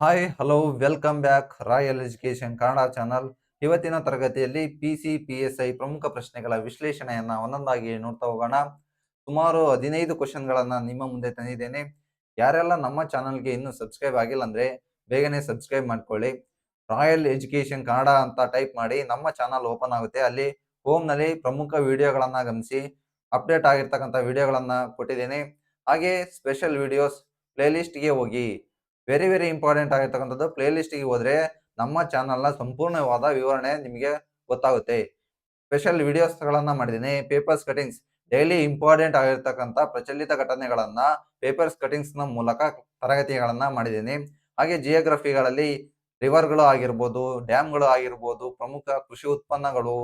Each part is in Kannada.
Hi hello welcome back royal education Kannada channel. ಇವತ್ತಿನ ತರಗತಿಯಲ್ಲಿ PCPSI ಪ್ರಮುಖ ಪ್ರಶ್ನೆಗಳ ವಿಶ್ಲೇಷಣೆಯನ್ನ ಒಂದೊಂದಾಗಿ ನೋಡ್ತಾ ಹೋಗೋಣ. ಸುಮಾರು 15 ಕ್ವಶನ್ಗಳನ್ನ ನಿಮ್ಮ ಮುಂದೆ ತಂದಿದ್ದೇನೆ. ಯಾರೆಲ್ಲ ನಮ್ಮ ಚಾನಲ್ಗೆ ಇನ್ನೂ ಸಬ್ಸ್ಕ್ರೈಬ್ ಆಗಿಲ್ಲ ಅಂದ್ರೆ ಬೇಗನೆ ಸಬ್ಸ್ಕ್ರೈಬ್ ಮಾಡ್ಕೊಳ್ಳಿ. ರಾಯಲ್ ಎಜುಕೇಶನ್ ಕನ್ನಡ ಅಂತ ಟೈಪ್ ಮಾಡಿ ನಮ್ಮ ಚಾನಲ್ ಓಪನ್ ಆಗುತ್ತೆ. ಅಲ್ಲಿ ಹೋಮ್ ನಲ್ಲಿ ಪ್ರಮುಖ ವಿಡಿಯೋಗಳನ್ನ ಗಮನಿಸಿ ಅಪ್ಡೇಟ್ ಆಗಿರ್ತಕ್ಕಂಥ ವಿಡಿಯೋಗಳನ್ನ ಕೊಟ್ಟಿದ್ದೇನೆ. ಹಾಗೆ ಸ್ಪೆಷಲ್ ವಿಡಿಯೋಸ್ ಪ್ಲೇಲಿಸ್ಟ್ಗೆ ಹೋಗಿ. ವೆರಿ ವೆರಿ ಇಂಪಾರ್ಟೆಂಟ್ ಆಗಿರ್ತಕ್ಕಂಥದ್ದು. ಪ್ಲೇ ಲಿಸ್ಟ್ಗೆ ಹೋದ್ರೆ ನಮ್ಮ ಚಾನಲ್ನ ಸಂಪೂರ್ಣವಾದ ವಿವರಣೆ ನಿಮಗೆ ಗೊತ್ತಾಗುತ್ತೆ. ಸ್ಪೆಷಲ್ ವಿಡಿಯೋಸ್ಗಳನ್ನ ಮಾಡಿದ್ದೀನಿ. ಪೇಪರ್ಸ್ ಕಟಿಂಗ್ಸ್ ಡೈಲಿ ಇಂಪಾರ್ಟೆಂಟ್ ಆಗಿರ್ತಕ್ಕಂಥ ಪ್ರಚಲಿತ ಘಟನೆಗಳನ್ನ ಪೇಪರ್ಸ್ ಕಟಿಂಗ್ಸ್ ನ ಮೂಲಕ ತರಗತಿಗಳನ್ನ ಮಾಡಿದ್ದೀನಿ. ಹಾಗೆ ಜಿಯೋಗ್ರಫಿಗಳಲ್ಲಿ ರಿವರ್ಗಳು ಆಗಿರ್ಬೋದು, ಡ್ಯಾಮ್ಗಳು ಆಗಿರ್ಬೋದು, ಪ್ರಮುಖ ಕೃಷಿ ಉತ್ಪನ್ನಗಳು,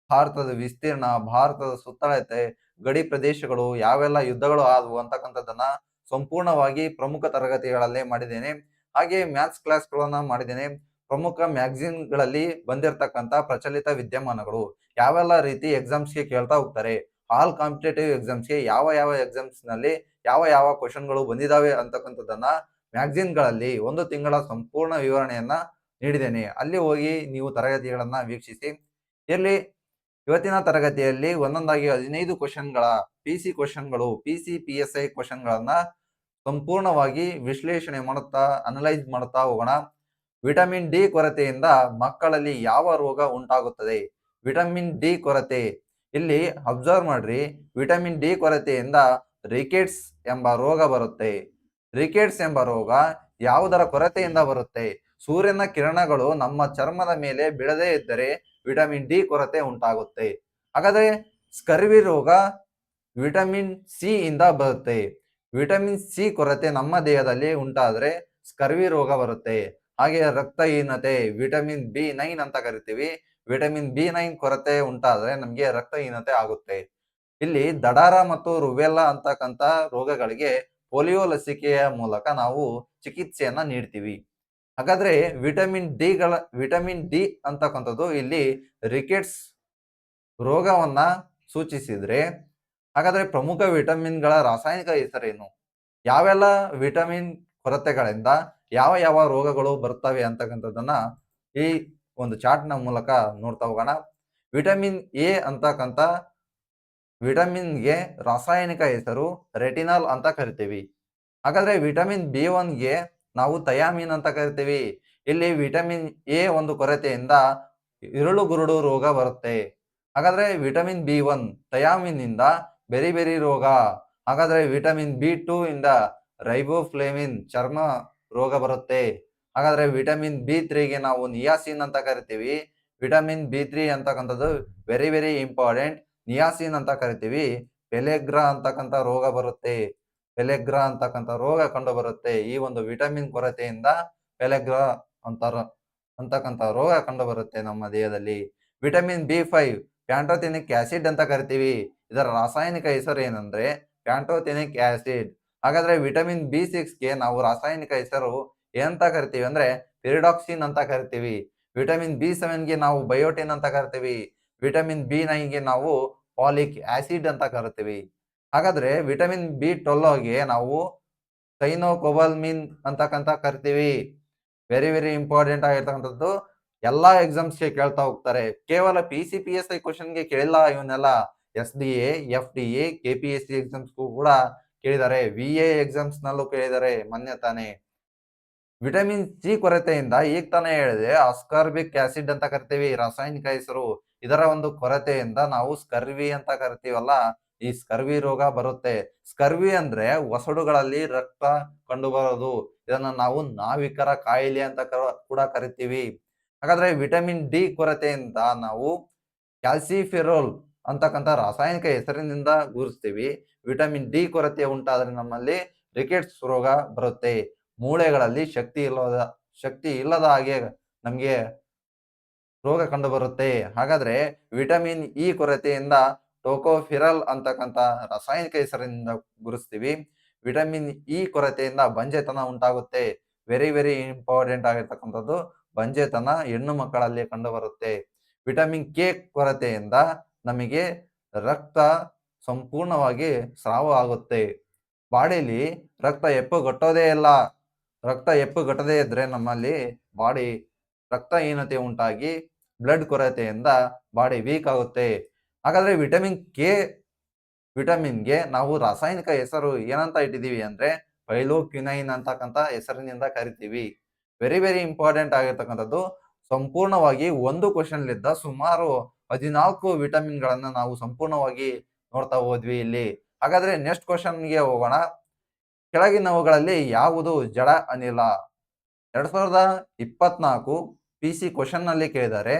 ಭಾರತದ ವಿಸ್ತೀರ್ಣ, ಭಾರತದ ಸುತ್ತಳತೆ, ಗಡಿ ಪ್ರದೇಶಗಳು, ಯಾವೆಲ್ಲ ಯುದ್ಧಗಳು ಆದವು ಅಂತಕ್ಕಂಥದ್ದನ್ನ ಸಂಪೂರ್ಣವಾಗಿ ಪ್ರಮುಖ ತರಗತಿಗಳಲ್ಲಿ ಮಾಡಿದ್ದೇನೆ. ಹಾಗೆ ಮ್ಯಾಥ್ಸ್ ಕ್ಲಾಸ್ಗಳನ್ನ ಮಾಡಿದ್ದೇನೆ. ಪ್ರಮುಖ ಮ್ಯಾಗಝಿನ್ಗಳಲ್ಲಿ ಬಂದಿರತಕ್ಕಂಥ ಪ್ರಚಲಿತ ವಿದ್ಯಮಾನಗಳು, ಯಾವೆಲ್ಲ ರೀತಿ ಎಕ್ಸಾಮ್ಸ್ಗೆ ಕೇಳ್ತಾ ಹೋಗ್ತಾರೆ, ಆಲ್ ಕಾಂಪಿಟೇಟಿವ್ ಎಕ್ಸಾಮ್ಸ್ಗೆ ಯಾವ ಯಾವ ಎಕ್ಸಾಮ್ಸ್ ನಲ್ಲಿ ಯಾವ ಯಾವ ಕ್ವಶನ್ಗಳು ಬಂದಿದಾವೆ ಅಂತಕ್ಕಂಥದ್ದನ್ನ ಮ್ಯಾಗಝಿನ್ಗಳಲ್ಲಿ ಒಂದು ತಿಂಗಳ ಸಂಪೂರ್ಣ ವಿವರಣೆಯನ್ನ ನೀಡಿದ್ದೇನೆ. ಅಲ್ಲಿ ಹೋಗಿ ನೀವು ತರಗತಿಗಳನ್ನ ವೀಕ್ಷಿಸಿ. ಇಲ್ಲಿ ಇವತ್ತಿನ ತರಗತಿಯಲ್ಲಿ ಒಂದೊಂದಾಗಿ 15 ಕ್ವಶನ್ಗಳ ಕ್ವಶನ್ಗಳು PCPSI ಕ್ವಶನ್ಗಳನ್ನ ಸಂಪೂರ್ಣವಾಗಿ ವಿಶ್ಲೇಷಣೆ ಮಾಡುತ್ತಾ ಅನಲೈಸ್ ಮಾಡುತ್ತಾ ಹೋಗೋಣ. ವಿಟಮಿನ್ ಡಿ ಕೊರತೆಯಿಂದ ಮಕ್ಕಳಲ್ಲಿ ಯಾವ ರೋಗ ಉಂಟಾಗುತ್ತದೆ? ವಿಟಮಿನ್ ಡಿ ಕೊರತೆ ಇಲ್ಲಿ ಅಬ್ಸರ್ವ್ ಮಾಡ್ರಿ. ವಿಟಮಿನ್ ಡಿ ಕೊರತೆಯಿಂದ ರಿಕೆಟ್ಸ್ ಎಂಬ ರೋಗ ಬರುತ್ತೆ. ರಿಕೆಟ್ಸ್ ಎಂಬ ರೋಗ ಯಾವುದರ ಕೊರತೆಯಿಂದ ಬರುತ್ತೆ? ಸೂರ್ಯನ ಕಿರಣಗಳು ನಮ್ಮ ಚರ್ಮದ ಮೇಲೆ ಬೀಳದೇ ಇದ್ದರೆ ವಿಟಮಿನ್ ಡಿ ಕೊರತೆ ಉಂಟಾಗುತ್ತೆ. ಹಾಗಾದ್ರೆ ಸ್ಕರ್ವಿ ರೋಗ ವಿಟಮಿನ್ ಸಿ ಇಂದ ಬರುತ್ತೆ. ವಿಟಮಿನ್ ಸಿ ಕೊರತೆ ನಮ್ಮ ದೇಹದಲ್ಲಿ ಉಂಟಾದ್ರೆ ಸ್ಕರ್ವಿ ರೋಗ ಬರುತ್ತೆ. ಹಾಗೆ ರಕ್ತಹೀನತೆ ವಿಟಮಿನ್ B9 ಅಂತ ಕರಿತೀವಿ. ವಿಟಮಿನ್ B9 ಕೊರತೆ ಉಂಟಾದ್ರೆ ನಮಗೆ ರಕ್ತಹೀನತೆ ಆಗುತ್ತೆ. ಇಲ್ಲಿ ದಡಾರ ಮತ್ತು ರುಬೆಲ್ಲಾ ಅಂತಕ್ಕಂಥ ರೋಗಗಳಿಗೆ ಪೋಲಿಯೋ ಲಸಿಕೆಯ ಮೂಲಕ ನಾವು ಚಿಕಿತ್ಸೆಯನ್ನ ನೀಡ್ತೀವಿ. ಹಾಗಾದ್ರೆ ವಿಟಮಿನ್ ಡಿ ಅಂತಕ್ಕಂಥದ್ದು ಇಲ್ಲಿ ರಿಕೆಟ್ಸ್ ರೋಗವನ್ನ ಸೂಚಿಸಿದ್ರೆ, ಹಾಗಾದ್ರೆ ಪ್ರಮುಖ ವಿಟಮಿನ್ಗಳ ರಾಸಾಯನಿಕ ಹೆಸರೇನು? ಯಾವೆಲ್ಲ ವಿಟಮಿನ್ ಕೊರತೆಗಳಿಂದ ಯಾವ ಯಾವ ರೋಗಗಳು ಬರ್ತವೆ ಅಂತಕ್ಕಂಥದ್ದನ್ನ ಈ ಒಂದು ಚಾರ್ಟ್ ನ ಮೂಲಕ ನೋಡ್ತಾ ಹೋಗೋಣ. ವಿಟಮಿನ್ ಎ ಅಂತಕ್ಕಂಥ ವಿಟಮಿನ್ಗೆ ರಾಸಾಯನಿಕ ಹೆಸರು ರೆಟಿನಾಲ್ ಅಂತ ಕರಿತೀವಿ. ಹಾಗಾದ್ರೆ ವಿಟಮಿನ್ B1ಗೆ ನಾವು ಥಯಾಮಿನ್ ಅಂತ ಕರಿತೀವಿ. ಇಲ್ಲಿ ವಿಟಮಿನ್ ಎ ಒಂದು ಕೊರತೆಯಿಂದ ಇರುಳುಗುರುಡು ರೋಗ ಬರುತ್ತೆ. ಹಾಗಾದ್ರೆ ವಿಟಮಿನ್ B1 ಥಯಾಮಿನ್ ಇಂದ ಬೆರಿ ಬೆರಿ ರೋಗ. ಹಾಗಾದ್ರೆ ವಿಟಮಿನ್ B2 ಇಂದ ರೈಬೋಫ್ಲೇವಿನ್ ಚರ್ಮ ರೋಗ ಬರುತ್ತೆ. ಹಾಗಾದ್ರೆ ವಿಟಮಿನ್ B3ಗೆ ನಾವು ನಿಯಾಸಿನ್ ಅಂತ ಕರಿತೀವಿ. ವಿಟಮಿನ್ B3 ಅಂತಕ್ಕಂಥದ್ದು ವೆರಿ ವೆರಿ ಇಂಪಾರ್ಟೆಂಟ್. ನಿಯಾಸಿನ್ ಅಂತ ಕರಿತೀವಿ. ಪೆಲೆಗ್ರಾ ಅಂತಕ್ಕಂಥ ರೋಗ ಬರುತ್ತೆ. ಪೆಲೆಗ್ರಾ ಅಂತಕ್ಕಂಥ ರೋಗ ಕಂಡು ಬರುತ್ತೆ. ಈ ಒಂದು ವಿಟಮಿನ್ ಕೊರತೆಯಿಂದ ಪೆಲೆಗ್ರಾ ಅಂತಕ್ಕಂಥ ರೋಗ ಕಂಡು ಬರುತ್ತೆ ನಮ್ಮ ದೇಹದಲ್ಲಿ. ವಿಟಮಿನ್ B5 ಪ್ಯಾಂಟೋಥೆನಿಕ್ ಆಸಿಡ್ ಅಂತ ಕರಿತೀವಿ. ಇದರ ರಾಸಾಯನಿಕ ಹೆಸರು ಏನಂದ್ರೆ ಪ್ಯಾಂಟೋಥೆನಿಕ್ ಆಸಿಡ್. ಹಾಗಾದ್ರೆ ವಿಟಮಿನ್ B6ಗೆ ನಾವು ರಾಸಾಯನಿಕ ಹೆಸರು ಏನಂತ ಕರಿತೀವಿ ಅಂದ್ರೆ ಪಿರಿಡಾಕ್ಸಿನ್ ಅಂತ ಕರಿತೀವಿ. ವಿಟಮಿನ್ B7ಗೆ ನಾವು ಬಯೋಟಿನ್ ಅಂತ ಕರಿತೀವಿ. ವಿಟಮಿನ್ B9ಗೆ ನಾವು ಪಾಲಿಕ್ ಆಸಿಡ್ ಅಂತ ಕರಿತೀವಿ. ಹಾಗಾದ್ರೆ ವಿಟಮಿನ್ B12ಗೆ ನಾವು ಸೈನೋಕೊಬಾಲ್ಮಿನ್ ಅಂತಕ್ಕಂಥ ಕರಿತೀವಿ. ವೆರಿ ವೆರಿ ಇಂಪಾರ್ಟೆಂಟ್ ಆಗಿರ್ತಕ್ಕಂಥದ್ದು. ಎಲ್ಲಾ ಎಕ್ಸಾಮ್ಸ್ಗೆ ಕೇಳ್ತಾ ಹೋಗ್ತಾರೆ. ಕೇವಲ PCPSI ಕ್ವಶನ್ಗೆ ಕೇಳಿಲ್ಲ ಇವನ್ನೆಲ್ಲ. SDA, FDA, KPSC ಎಕ್ಸಾಮ್ಸ್ಗೂ ಕೂಡ ಕೇಳಿದ್ದಾರೆ. VA ಎಕ್ಸಾಮ್ಸ್ ನಲ್ಲೂ ಕೇಳಿದ್ದಾರೆ ಮೊನ್ನೆ ತಾನೆ. ವಿಟಮಿನ್ ಸಿ ಕೊರತೆಯಿಂದ ಈಗ ತಾನೇ ಹೇಳಿದೆ ಅಸ್ಕಾರ್ಬಿಕ್ ಆಸಿಡ್ ಅಂತ ಕರಿತೀವಿ ರಾಸಾಯನಿಕ ಹೆಸರು. ಇದರ ಒಂದು ಕೊರತೆಯಿಂದ ನಾವು ಸ್ಕರ್ವಿ ಅಂತ ಕರಿತೀವಲ್ಲ, ಈ ಸ್ಕರ್ವಿ ರೋಗ ಬರುತ್ತೆ. ಸ್ಕರ್ವಿ ಅಂದ್ರೆ ಒಸಡುಗಳಲ್ಲಿ ರಕ್ತ ಕಂಡು ಬರೋದು. ಇದನ್ನ ನಾವು ನಾವಿಕರ ಕಾಯಿಲೆ ಅಂತ ಕೂಡ ಕರಿತೀವಿ. ಹಾಗಾದ್ರೆ ವಿಟಮಿನ್ ಡಿ ಕೊರತೆಯಿಂದ ನಾವು ಕ್ಯಾಲ್ಸಿಫೆರೋಲ್ ಅಂತಕ್ಕಂಥ ರಾಸಾಯನಿಕ ಹೆಸರಿನಿಂದ ಗುರುತಿಸ್ತೀವಿ. ವಿಟಮಿನ್ ಡಿ ಕೊರತೆ ಉಂಟಾದ್ರೆ ನಮ್ಮಲ್ಲಿ ರಿಕೆಟ್ಸ್ ರೋಗ ಬರುತ್ತೆ. ಮೂಳೆಗಳಲ್ಲಿ ಶಕ್ತಿ ಇಲ್ಲದ ಹಾಗೆ ನಮಗೆ ರೋಗ ಕಂಡು ಬರುತ್ತೆ. ಹಾಗಾದ್ರೆ ವಿಟಮಿನ್ ಇ ಕೊರತೆಯಿಂದ ಟೋಕೋಫಿರಲ್ ಅಂತಕ್ಕಂಥ ರಾಸಾಯನಿಕ ಹೆಸರಿನಿಂದ ಗುರುತಿಸ್ತೀವಿ. ವಿಟಮಿನ್ ಇ ಕೊರತೆಯಿಂದ ಬಂಜೆತನ ಉಂಟಾಗುತ್ತೆ. ವೆರಿ ವೆರಿ ಇಂಪಾರ್ಟೆಂಟ್ ಆಗಿರ್ತಕ್ಕಂಥದ್ದು. ಬಂಜೆತನ ಹೆಣ್ಣು ಮಕ್ಕಳಲ್ಲಿ ಕಂಡು ಬರುತ್ತೆ. ವಿಟಮಿನ್ ಕೆ ಕೊರತೆಯಿಂದ ನಮಗೆ ರಕ್ತ ಸಂಪೂರ್ಣವಾಗಿ ಸ್ರಾವ ಆಗುತ್ತೆ. ಬಾಡಿಲಿ ರಕ್ತ ಹೆಪ್ಪುಗಟ್ಟೋದೇ ಇಲ್ಲ. ರಕ್ತ ಹೆಪ್ಪುಗಟ್ಟದೇ ಇದ್ರೆ ನಮ್ಮಲ್ಲಿ ಬಾಡಿ ರಕ್ತಹೀನತೆ ಉಂಟಾಗಿ ಬ್ಲಡ್ ಕೊರತೆಯಿಂದ ಬಾಡಿ ವೀಕ್ ಆಗುತ್ತೆ. ಹಾಗಾದ್ರೆ ವಿಟಮಿನ್ಗೆ ನಾವು ರಾಸಾಯನಿಕ ಹೆಸರು ಏನಂತ ಇಟ್ಟಿದ್ದೀವಿ ಅಂದ್ರೆ ಪೈಲೋಕ್ವಿನೈನ್ ಅಂತಕ್ಕಂಥ ಹೆಸರಿನಿಂದ ಕರಿತೀವಿ. ವೆರಿ ವೆರಿ ಇಂಪಾರ್ಟೆಂಟ್ ಆಗಿರ್ತಕ್ಕಂಥದ್ದು. ಸಂಪೂರ್ಣವಾಗಿ ಒಂದು ಕ್ವಶನ್ಲಿದ್ದ ಸುಮಾರು 14 ವಿಟಮಿನ್ಗಳನ್ನ ನಾವು ಸಂಪೂರ್ಣವಾಗಿ ನೋಡ್ತಾ ಹೋದ್ವಿ ಇಲ್ಲಿ. ಹಾಗಾದ್ರೆ ನೆಕ್ಸ್ಟ್ ಕ್ವಶನ್ಗೆ ಹೋಗೋಣ. ಕೆಳಗಿನವುಗಳಲ್ಲಿ ಯಾವುದು ಜಡ ಅನಿಲ? 2024 PC ಕ್ವಶನ್ ನಲ್ಲಿ ಕೇಳಿದರೆ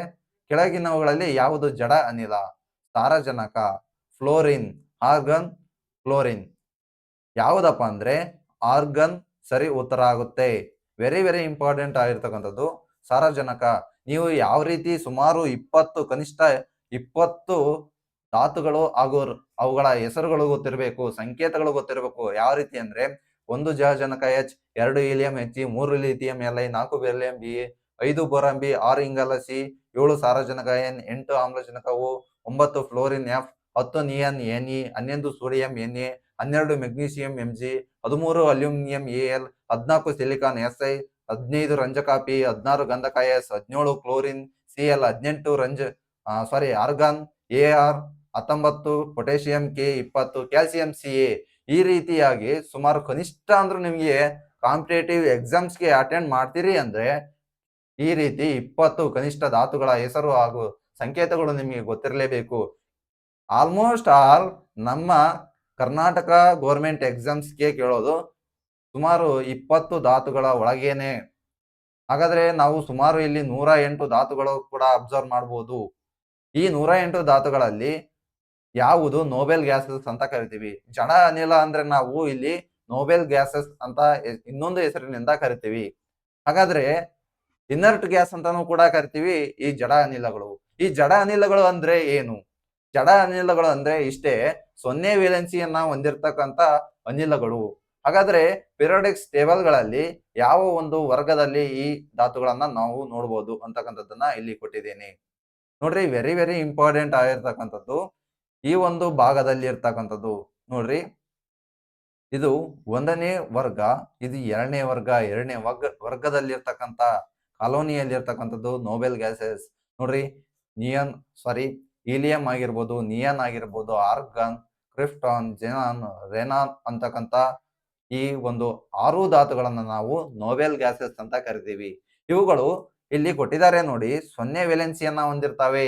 ಕೆಳಗಿನವುಗಳಲ್ಲಿ ಯಾವುದು ಜಡ ಅನಿಲ? ಸಾರಜನಕ, ಫ್ಲೋರಿನ್, ಆರ್ಗನ್, ಕ್ಲೋರಿನ್. ಯಾವುದಪ್ಪ ಅಂದ್ರೆ ಆರ್ಗನ್ ಸರಿ ಉತ್ತರ ಆಗುತ್ತೆ. ವೆರಿ ವೆರಿ ಇಂಪಾರ್ಟೆಂಟ್ ಆಗಿರ್ತಕ್ಕಂಥದ್ದು ಸಾರಜನಕ. ನೀವು ಯಾವ ರೀತಿ ಸುಮಾರು 20 ಕನಿಷ್ಠ 20 ಧಾತುಗಳು ಹಾಗೂ ಅವುಗಳ ಹೆಸರುಗಳು ಗೊತ್ತಿರಬೇಕು, ಸಂಕೇತಗಳು ಗೊತ್ತಿರಬೇಕು. ಯಾವ ರೀತಿ ಅಂದ್ರೆ 1 ಜಲಜನಕ H, 2 helium He, 3 lithium Li, 4 beryllium Be, 5 boron B, 6 ಇಂಗಾಲ C, 7 ಸಾರಜನಕ N, 8 ಆಮ್ಲಜನಕ O, 9 fluorine F, 10 neon Ne, 11 sodium Na, 12 magnesium Mg, 13 aluminium Al, 14 silicon Si, 15 ರಂಜಕ P, 16 ಗಂಧಕ S, 17 chlorine Cl, 18 argon Ar, 19 potassium K, 20 calcium Ca. ಈ ರೀತಿಯಾಗಿ ಸುಮಾರು ಕನಿಷ್ಠ ಅಂದ್ರೆ ನಿಮಗೆ ಕಾಂಪಿಟೇಟಿವ್ ಎಕ್ಸಾಮ್ಸ್ಗೆ ಅಟೆಂಡ್ ಮಾಡ್ತೀರಿ ಅಂದ್ರೆ ಈ ರೀತಿ 20 ಕನಿಷ್ಠ ಧಾತುಗಳ ಹೆಸರು ಹಾಗೂ ಸಂಕೇತಗಳು ನಿಮಗೆ ಗೊತ್ತಿರಲೇಬೇಕು. ಆಲ್ಮೋಸ್ಟ್ ಆಲ್ ನಮ್ಮ ಕರ್ನಾಟಕ ಗೌರ್ಮೆಂಟ್ ಎಕ್ಸಾಮ್ಸ್ಗೆ ಕೇಳೋದು ಸುಮಾರು 20 ಧಾತುಗಳ ಒಳಗೇನೆ. ಹಾಗಾದ್ರೆ ನಾವು ಸುಮಾರು ಇಲ್ಲಿ 108 ಧಾತುಗಳು ಕೂಡ ಅಬ್ಸರ್ವ್ ಮಾಡಬಹುದು. ಈ 108 ಧಾತುಗಳಲ್ಲಿ ಯಾವುದು ನೋಬೆಲ್ ಗ್ಯಾಸಸ್ ಅಂತ ಕರಿತೀವಿ. ಜಡ ಅನಿಲ ಅಂದ್ರೆ ನಾವು ಇಲ್ಲಿ ನೋಬೆಲ್ ಗ್ಯಾಸಸ್ ಅಂತ ಇನ್ನೊಂದು ಹೆಸರಿನಿಂದ ಕರಿತೀವಿ. ಹಾಗಾದ್ರೆ ಇನರ್ಟ್ ಗ್ಯಾಸ್ ಅಂತಾನು ಕೂಡ ಕರಿತೀವಿ ಈ ಜಡ ಅನಿಲಗಳು. ಈ ಜಡ ಅನಿಲಗಳು ಅಂದ್ರೆ ಏನು? ಜಡ ಅನಿಲಗಳು ಅಂದ್ರೆ ಇಷ್ಟೇ, 0 ವೇಲೆನ್ಸಿಯನ್ನ ಹೊಂದಿರತಕ್ಕಂತ ಅನಿಲಗಳು. ಹಾಗಾದ್ರೆ ಪಿರಿಯಾಡಿಕ್ ಟೇಬಲ್ ಗಳಲ್ಲಿ ಯಾವ ಒಂದು ವರ್ಗದಲ್ಲಿ ಈ ಧಾತುಗಳನ್ನ ನಾವು ನೋಡಬಹುದು ಅಂತಕ್ಕಂಥದ್ದನ್ನ ಇಲ್ಲಿ ಕೊಟ್ಟಿದ್ದೇನೆ ನೋಡ್ರಿ. ವೆರಿ ವೆರಿ ಇಂಪಾರ್ಟೆಂಟ್ ಆಗಿರ್ತಕ್ಕಂಥದ್ದು ಈ ಒಂದು ಭಾಗದಲ್ಲಿ ಇರ್ತಕ್ಕಂಥದ್ದು ನೋಡ್ರಿ. ಇದು 1ನೇ ವರ್ಗ, ಇದು 2ನೇ ವರ್ಗ. 2ನೇ ವರ್ಗದಲ್ಲಿ ಇರ್ತಕ್ಕಂಥ ಕಾಲೋನಿಯಲ್ಲಿ ಇರ್ತಕ್ಕಂಥದ್ದು ನೋಬೆಲ್ ಗ್ಯಾಸಸ್ ನೋಡ್ರಿ. ಹೀಲಿಯಂ ಆಗಿರ್ಬೋದು, ನಿಯಾನ್ ಆಗಿರ್ಬೋದು, ಆರ್ಗಾನ್, ಕ್ರಿಪ್ಟಾನ್, ಜೆನಾನ್, ರೆನಾನ್ ಅಂತಕ್ಕಂಥ ಈ ಒಂದು 6 ಧಾತುಗಳನ್ನ ನಾವು ನೋಬೆಲ್ ಗ್ಯಾಸಸ್ ಅಂತ ಕರಿತೀವಿ. ಇವುಗಳು ಇಲ್ಲಿ ಕೊಟ್ಟಿದ್ದಾರೆ ನೋಡಿ, 0 ವೇಲೆನ್ಸಿಯನ್ನ ಹೊಂದಿರ್ತವೆ.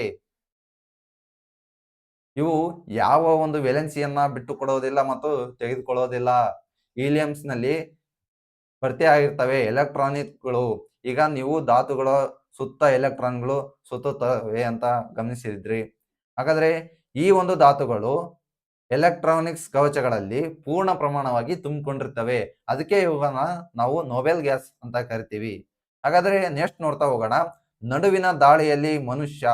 ಇವು ಯಾವ ಒಂದು ವೇಲೆನ್ಸಿಯನ್ನ ಬಿಟ್ಟುಕೊಡೋದಿಲ್ಲ ಮತ್ತು ತೆಗೆದುಕೊಳ್ಳೋದಿಲ್ಲ. ಹೀಲಿಯಮ್ಸ್ ನಲ್ಲಿ ಭರ್ತಿ ಆಗಿರ್ತವೆ ಎಲೆಕ್ಟ್ರಾನಿಕ್ಗಳು. ಈಗ ನೀವು ಧಾತುಗಳ ಸುತ್ತ ಎಲೆಕ್ಟ್ರಾನ್ಗಳು ಸುತ್ತುತ್ತವೆ ಅಂತ ಗಮನಿಸಿದ್ರಿ. ಹಾಗಾದ್ರೆ ಈ ಒಂದು ಧಾತುಗಳು ಎಲೆಕ್ಟ್ರಾನಿಕ್ಸ್ ಕವಚಗಳಲ್ಲಿ ಪೂರ್ಣ ಪ್ರಮಾಣವಾಗಿ ತುಂಬಿಕೊಂಡಿರ್ತವೆ. ಅದಕ್ಕೆ ಇವುಗಳನ್ನ ನಾವು ನೋಬೆಲ್ ಗ್ಯಾಸ್ ಅಂತ ಕರಿತೀವಿ. ಹಾಗಾದ್ರೆ ನೆಕ್ಸ್ಟ್ ನೋಡ್ತಾ ಹೋಗೋಣ. ನಡುವಿನ ದಾಳಿಯಲ್ಲಿ ಮನುಷ್ಯ,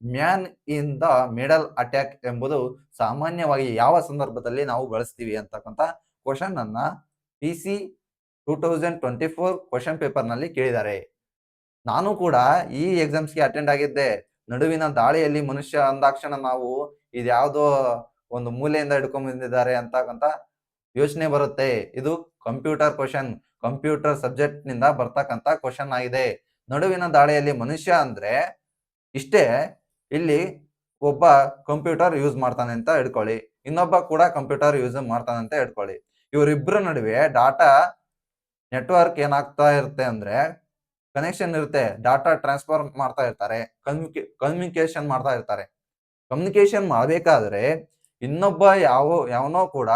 man in the middle attack ಎಂಬುದು ಸಾಮಾನ್ಯವಾಗಿ ಯಾವ ಸಂದರ್ಭದಲ್ಲಿ ನಾವು ಬಳಸ್ತೀವಿ ಅಂತಕ್ಕಂಥ ಕ್ವಶನ್ ಅನ್ನ PC 2024 ಕ್ವಶನ್ ಪೇಪರ್ ನಲ್ಲಿ ಕೇಳಿದ್ದಾರೆ. ನಾನು ಕೂಡ ಈ ಎಕ್ಸಾಮ್ಸ್ಗೆ ಅಟೆಂಡ್ ಆಗಿದ್ದೆ. ನಡುವಿನ ದಾಳಿಯಲ್ಲಿ ಮನುಷ್ಯ ಅಂದಾಕ್ಷಣ ನಾವು ಇದ್ಯಾವುದೋ ಒಂದು ಮೂಲೆಯಿಂದ ಹಿಡ್ಕೊಂಡ್ ಬಂದಿದ್ದಾರೆ ಅಂತಕ್ಕಂಥ ಯೋಚನೆ ಬರುತ್ತೆ. ಇದು ಕಂಪ್ಯೂಟರ್ ಕ್ವಶನ್, ಕಂಪ್ಯೂಟರ್ ಸಬ್ಜೆಕ್ಟ್ ನಿಂದ ಬರ್ತಕ್ಕಂಥ ಕ್ವಶನ್ ಆಗಿದೆ. ನಡುವಿನ ದಾಳಿಯಲ್ಲಿ ಮನುಷ್ಯ ಅಂದ್ರೆ ಇಷ್ಟೇ, ಇಲ್ಲಿ ಒಬ್ಬ ಕಂಪ್ಯೂಟರ್ ಯೂಸ್ ಮಾಡ್ತಾನೆ ಅಂತ ಹಿಡ್ಕೊಳ್ಳಿ, ಇನ್ನೊಬ್ಬ ಕೂಡ ಕಂಪ್ಯೂಟರ್ ಯೂಸ್ ಮಾಡ್ತಾನೆ ಅಂತ ಹಿಡ್ಕೊಳ್ಳಿ. ಇವರಿಬ್ಬರ ನಡುವೆ ಡಾಟಾ ನೆಟ್ವರ್ಕ್ ಏನಾಗ್ತಾ ಇರುತ್ತೆ ಅಂದ್ರೆ ಕನೆಕ್ಷನ್ ಇರುತ್ತೆ. ಡಾಟಾ ಟ್ರಾನ್ಸ್ಫರ್ ಮಾಡ್ತಾ ಇರ್ತಾರೆ, ಕಮ್ಯುನಿಕೇಶನ್ ಮಾಡ್ತಾ ಇರ್ತಾರೆ. ಕಮ್ಯುನಿಕೇಶನ್ ಮಾಡಬೇಕಾದ್ರೆ ಇನ್ನೊಬ್ಬ ಯಾವನೋ ಕೂಡ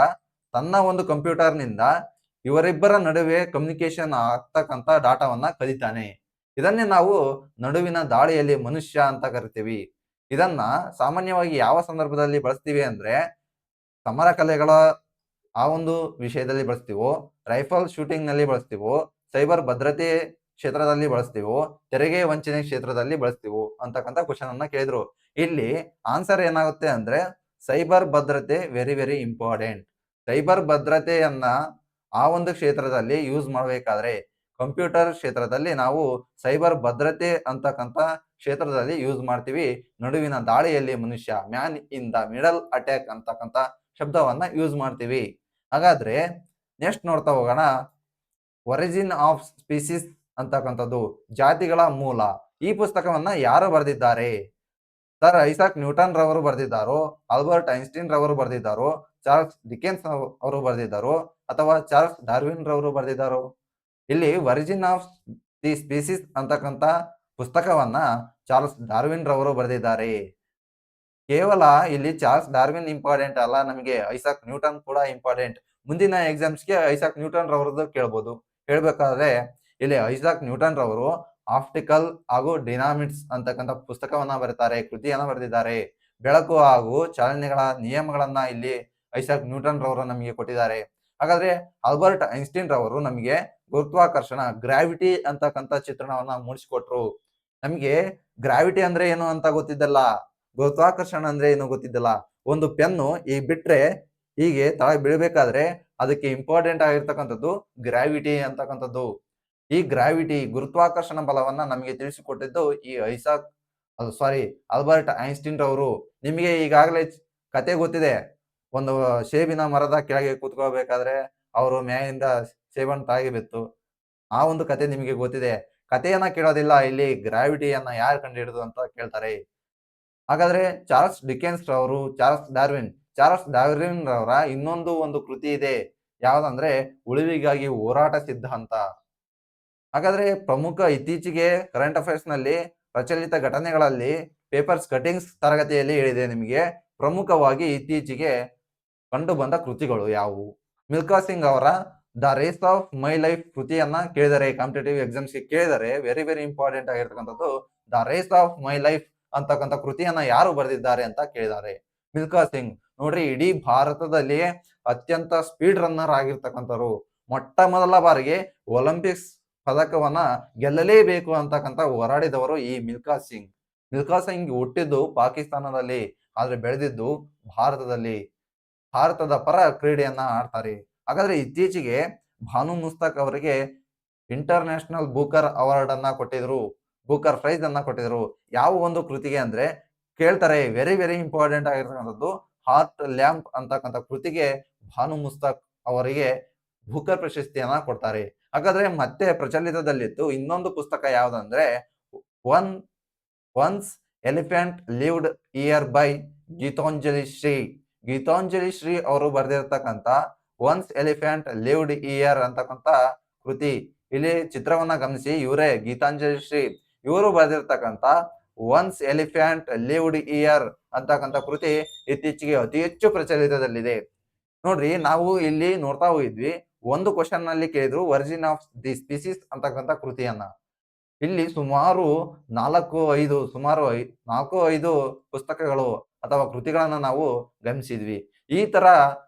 ತನ್ನ ಒಂದು ಕಂಪ್ಯೂಟರ್ ನಿಂದ ಇವರಿಬ್ಬರ ನಡುವೆ ಕಮ್ಯುನಿಕೇಶನ್ ಆಗ್ತಕ್ಕಂಥ ಡಾಟಾವನ್ನ ಕಲಿತಾನೆ. ಇದನ್ನೇ ನಾವು ನಡುವಿನ ದಾಳಿಯಲ್ಲಿ ಮನುಷ್ಯ ಅಂತ ಕರಿತೀವಿ. ಇದನ್ನ ಸಾಮಾನ್ಯವಾಗಿ ಯಾವ ಸಂದರ್ಭದಲ್ಲಿ ಬಳಸ್ತೀವಿ ಅಂದ್ರೆ ಸಮರ ಕಲೆಗಳ ಆ ಒಂದು ವಿಷಯದಲ್ಲಿ ಬಳಸ್ತೀವೋ, ರೈಫಲ್ ಶೂಟಿಂಗ್ ನಲ್ಲಿ ಬಳಸ್ತೀವೋ, ಸೈಬರ್ ಭದ್ರತೆ ಕ್ಷೇತ್ರದಲ್ಲಿ ಬಳಸ್ತೀವೋ, ತೆರಿಗೆ ವಂಚನೆ ಕ್ಷೇತ್ರದಲ್ಲಿ ಬಳಸ್ತೀವೋ ಅಂತಕ್ಕಂಥ ಕ್ವಶನ್ ಅನ್ನ ಕೇಳಿದ್ರು. ಇಲ್ಲಿ ಆನ್ಸರ್ ಏನಾಗುತ್ತೆ ಅಂದ್ರೆ ಸೈಬರ್ ಭದ್ರತೆ ವೆರಿ ವೆರಿ ಇಂಪಾರ್ಟೆಂಟ್. ಸೈಬರ್ ಭದ್ರತೆಯನ್ನ ಆ ಒಂದು ಕ್ಷೇತ್ರದಲ್ಲಿ ಯೂಸ್ ಮಾಡಬೇಕಾದ್ರೆ ಕಂಪ್ಯೂಟರ್ ಕ್ಷೇತ್ರದಲ್ಲಿ ನಾವು ಸೈಬರ್ ಭದ್ರತೆ ಅಂತಕ್ಕಂಥ ಕ್ಷೇತ್ರದಲ್ಲಿ ಯೂಸ್ ಮಾಡ್ತೀವಿ. ನಡುವಿನ ದಾಳಿಯಲ್ಲಿ ಮನುಷ್ಯ, man in the middle attack ಅಂತಕ್ಕಂಥ ಶಬ್ದವನ್ನ ಯೂಸ್ ಮಾಡ್ತೀವಿ. ಹಾಗಾದ್ರೆ ನೆಕ್ಸ್ಟ್ ನೋಡ್ತಾ ಹೋಗೋಣ. ಒರಿಜಿನ್ ಆಫ್ ಸ್ಪೀಸೀಸ್ ಅಂತಕ್ಕಂಥದ್ದು, ಜಾತಿಗಳ ಮೂಲ. ಈ ಪುಸ್ತಕವನ್ನ ಯಾರು ಬರೆದಿದ್ದಾರೆ? ಸರ್ ಐಸಾಕ್ ನ್ಯೂಟನ್ ರವರು ಬರೆದಿದ್ದಾರೋ, ಆಲ್ಬರ್ಟ್ ಐನ್ಸ್ಟೀನ್ ರವರು ಬರೆದಿದ್ದಾರೋ, ಚಾರ್ಲ್ಸ್ ಡಿಕೆನ್ಸ್ ಅವರು ಬರೆದಿದ್ದಾರೋ, ಅಥವಾ ಚಾರ್ಲ್ಸ್ ಡಾರ್ವಿನ್ ರವರು ಬರೆದಿದ್ದಾರೋ? ಇಲ್ಲಿ ಒರಿಜಿನ್ ಆಫ್ ದಿ ಸ್ಪೀಸೀಸ್ ಅಂತಕ್ಕಂಥ ಪುಸ್ತಕವನ್ನ ಚಾರ್ಲ್ಸ್ ಡಾರ್ವಿನ್ ರವರು ಬರೆದಿದ್ದಾರೆ. ಕೇವಲ ಇಲ್ಲಿ ಚಾರ್ಲ್ಸ್ ಡಾರ್ವಿನ್ ಇಂಪಾರ್ಟೆಂಟ್ ಅಲ್ಲ, ನಮಗೆ ಐಸಾಕ್ ನ್ಯೂಟನ್ ಕೂಡ ಇಂಪಾರ್ಟೆಂಟ್. ಮುಂದಿನ ಎಕ್ಸಾಮ್ಸ್ಗೆ ಐಸಾಕ್ ನ್ಯೂಟನ್ ರವರದ್ದು ಕೇಳ್ಬೋದು. ಹೇಳ್ಬೇಕಾದ್ರೆ ಇಲ್ಲಿ ಐಸಾಕ್ ನ್ಯೂಟನ್ ರವರು ಆಪ್ಟಿಕಲ್ ಹಾಗೂ ಡಿನಾಮಿಕ್ಸ್ ಅಂತಕ್ಕಂಥ ಪುಸ್ತಕವನ್ನ ಬರೀತಾರೆ, ಕೃತಿಯನ್ನ ಬರೆದಿದ್ದಾರೆ. ಬೆಳಕು ಹಾಗೂ ಚಲನೆಗಳ ನಿಯಮಗಳನ್ನ ಇಲ್ಲಿ ಐಸಾಕ್ ನ್ಯೂಟನ್ ರವರು ನಮಗೆ ಕೊಟ್ಟಿದ್ದಾರೆ. ಹಾಗಾದ್ರೆ ಆಲ್ಬರ್ಟ್ ಐನ್ಸ್ಟೀನ್ ರವರು ನಮಗೆ ಗುರುತ್ವಾಕರ್ಷಣ, ಗ್ರಾವಿಟಿ ಅಂತಕ್ಕಂಥ ಚಿತ್ರಣವನ್ನ ಮೂಡಿಸಿಕೊಟ್ರು. ನಮಗೆ ಗ್ರಾವಿಟಿ ಅಂದ್ರೆ ಏನು ಅಂತ ಗೊತ್ತಿದ್ದಲ್ಲ, ಗುರುತ್ವಾಕರ್ಷಣ ಅಂದ್ರೆ ಏನು ಗೊತ್ತಿದ್ದಲ್ಲ. ಒಂದು ಪೆನ್ನು ಈಗ ಬಿಟ್ರೆ ಹೀಗೆ ತಳ ಬೀಳ್ಬೇಕಾದ್ರೆ ಅದಕ್ಕೆ ಇಂಪಾರ್ಟೆಂಟ್ ಆಗಿರ್ತಕ್ಕಂಥದ್ದು ಗ್ರಾವಿಟಿ ಅಂತಕ್ಕಂಥದ್ದು. ಈ ಗ್ರಾವಿಟಿ, ಗುರುತ್ವಾಕರ್ಷಣ ಬಲವನ್ನ ನಮಗೆ ತಿಳಿಸಿಕೊಟ್ಟಿದ್ದು ಈ ಆಲ್ಬರ್ಟ್ ಐನ್ಸ್ಟೀನ್ ರವರು. ನಿಮಗೆ ಈಗಾಗಲೇ ಕತೆ ಗೊತ್ತಿದೆ, ಒಂದು ಸೇಬಿನ ಮರದ ಕೆಳಗೆ ಕೂತ್ಕೋಬೇಕಾದ್ರೆ ಅವರು ಮ್ಯಾಲಿಂದ ಸೇಬನ್ನು ತಾಗಿ ಬಿತ್ತು. ಆ ಒಂದು ಕತೆ ನಿಮಗೆ ಗೊತ್ತಿದೆ. ಕಥೆಯನ್ನ ಕೇಳೋದಿಲ್ಲ, ಇಲ್ಲಿ ಗ್ರಾವಿಟಿಯನ್ನ ಯಾರು ಕಂಡುಹಿಡಿದು ಅಂತ ಕೇಳ್ತಾರೆ. ಹಾಗಾದ್ರೆ ಚಾರ್ಲ್ಸ್ ಡಿಕೆನ್ಸ್ ರವರು, ಚಾರ್ಲ್ಸ್ ಡಾರ್ವಿನ್ ರವರ ಇನ್ನೊಂದು ಒಂದು ಕೃತಿ ಇದೆ, ಯಾವ್ದಂದ್ರೆ ಉಳಿವಿಗಾಗಿ ಹೋರಾಟ ಸಿದ್ಧಾಂತ. ಹಾಗಾದ್ರೆ ಪ್ರಮುಖ ಇತ್ತೀಚೆಗೆ ಕರೆಂಟ್ ಅಫೇರ್ಸ್ ನಲ್ಲಿ ಪ್ರಚಲಿತ ಘಟನೆಗಳಲ್ಲಿ ಪೇಪರ್ಸ್ ಕಟಿಂಗ್ಸ್ ತರಗತಿಯಲ್ಲಿ ಹೇಳಿದೆ ನಿಮಗೆ. ಪ್ರಮುಖವಾಗಿ ಇತ್ತೀಚೆಗೆ ಕಂಡು ಬಂದ ಕೃತಿಗಳು ಯಾವುವು? ಮಿಲ್ಖಾ ಸಿಂಗ್ ಅವರ the race of my life ಕೃತಿಯನ್ನ ಕೇಳಿದರೆ, ಕಾಂಪಿಟೇಟಿವ್ ಎಕ್ಸಾಮ್ಸ್ಗೆ ಕೇಳಿದರೆ ವೆರಿ ವೆರಿ ಇಂಪಾರ್ಟೆಂಟ್ ಆಗಿರ್ತಕ್ಕಂಥದ್ದು the race of my life ಅಂತಕ್ಕಂಥ ಕೃತಿಯನ್ನ ಯಾರು ಬರೆದಿದ್ದಾರೆ ಅಂತ ಕೇಳಿದ್ದಾರೆ. ಮಿಲ್ಖಾ ಸಿಂಗ್ ನೋಡ್ರಿ, ಇಡೀ ಭಾರತದಲ್ಲಿಯೇ ಅತ್ಯಂತ ಸ್ಪೀಡ್ ರನ್ನರ್ ಆಗಿರ್ತಕ್ಕಂಥವ್ರು. ಮೊಟ್ಟ ಮೊದಲ ಬಾರಿಗೆ ಒಲಿಂಪಿಕ್ಸ್ ಪದಕವನ್ನ ಗೆಲ್ಲಲೇಬೇಕು ಅಂತಕ್ಕಂಥ ಹೋರಾಡಿದವರು ಈ ಮಿಲ್ಖಾ ಸಿಂಗ್. ಮಿಲ್ಖಾ ಸಿಂಗ್ ಹುಟ್ಟಿದ್ದು ಪಾಕಿಸ್ತಾನದಲ್ಲಿ, ಆದ್ರೆ ಬೆಳೆದಿದ್ದು ಭಾರತದಲ್ಲಿ. ಭಾರತದ ಪರ ಕ್ರೀಡೆಯನ್ನ ಆಡ್ತಾರೆ. ಹಾಗಾದ್ರೆ ಇತ್ತೀಚೆಗೆ ಭಾನು ಮುಸ್ತಕ್ ಅವರಿಗೆ ಇಂಟರ್ನ್ಯಾಷನಲ್ ಬೂಕರ್ ಅವಾರ್ಡ್ ಅನ್ನ ಕೊಟ್ಟಿದ್ರು, ಬೂಕರ್ ಪ್ರೈಸ್ ಅನ್ನ ಕೊಟ್ಟಿದ್ರು. ಯಾವ ಒಂದು ಕೃತಿಗೆ ಅಂದ್ರೆ ಕೇಳ್ತಾರೆ, ವೆರಿ ವೆರಿ ಇಂಪಾರ್ಟೆಂಟ್ ಆಗಿರ್ತಕ್ಕಂಥದ್ದು ಹಾರ್ಟ್ ಲ್ಯಾಂಪ್ ಅಂತಕ್ಕಂಥ ಕೃತಿಗೆ ಭಾನು ಮುಸ್ತಕ್ ಅವರಿಗೆ ಬೂಕರ್ ಪ್ರಶಸ್ತಿಯನ್ನ ಕೊಡ್ತಾರೆ. ಹಾಗಾದ್ರೆ ಮತ್ತೆ ಪ್ರಚಲಿತದಲ್ಲಿತ್ತು ಇನ್ನೊಂದು ಪುಸ್ತಕ ಯಾವ್ದಂದ್ರೆ once elephant lived year by Geetanjali Shree. Geetanjali Shree ಅವರು ಬರೆದಿರ್ತಕ್ಕಂಥ ಒನ್ಸ್ ಎಲಿಫೆಂಟ್ ಲಿವ್ಡ್ ಇಯರ್ ಅಂತಕ್ಕಂಥ ಕೃತಿ. ಇಲ್ಲಿ ಚಿತ್ರವನ್ನ ಗಮನಿಸಿ, ಇವರೇ ಗೀತಾಂಜಲಿ ಶ್ರೀ, ಇವರು ಬರೆದಿರ್ತಕ್ಕಂಥ ಒನ್ಸ್ ಎಲಿಫೆಂಟ್ ಲಿವ್ಡ್ ಇಯರ್ ಅಂತಕ್ಕಂಥ ಕೃತಿ ಇತ್ತೀಚೆಗೆ ಅತಿ ಹೆಚ್ಚು ಪ್ರಚಲಿತದಲ್ಲಿದೆ. ನೋಡ್ರಿ, ನಾವು ಇಲ್ಲಿ ನೋಡ್ತಾ ಹೋಗಿದ್ವಿ, ಒಂದು ಕ್ವಶನ್ ನಲ್ಲಿ ಕೇಳಿದ್ರು ಒರಿಜಿನ್ ಆಫ್ ದಿ ಸ್ಪೀಸೀಸ್ ಅಂತಕ್ಕಂಥ ಕೃತಿಯನ್ನ. ಇಲ್ಲಿ ಸುಮಾರು 4-5 ಪುಸ್ತಕಗಳು ಅಥವಾ ಕೃತಿಗಳನ್ನ ನಾವು ಗಮನಿಸಿದ್ವಿ. ಈ ತರ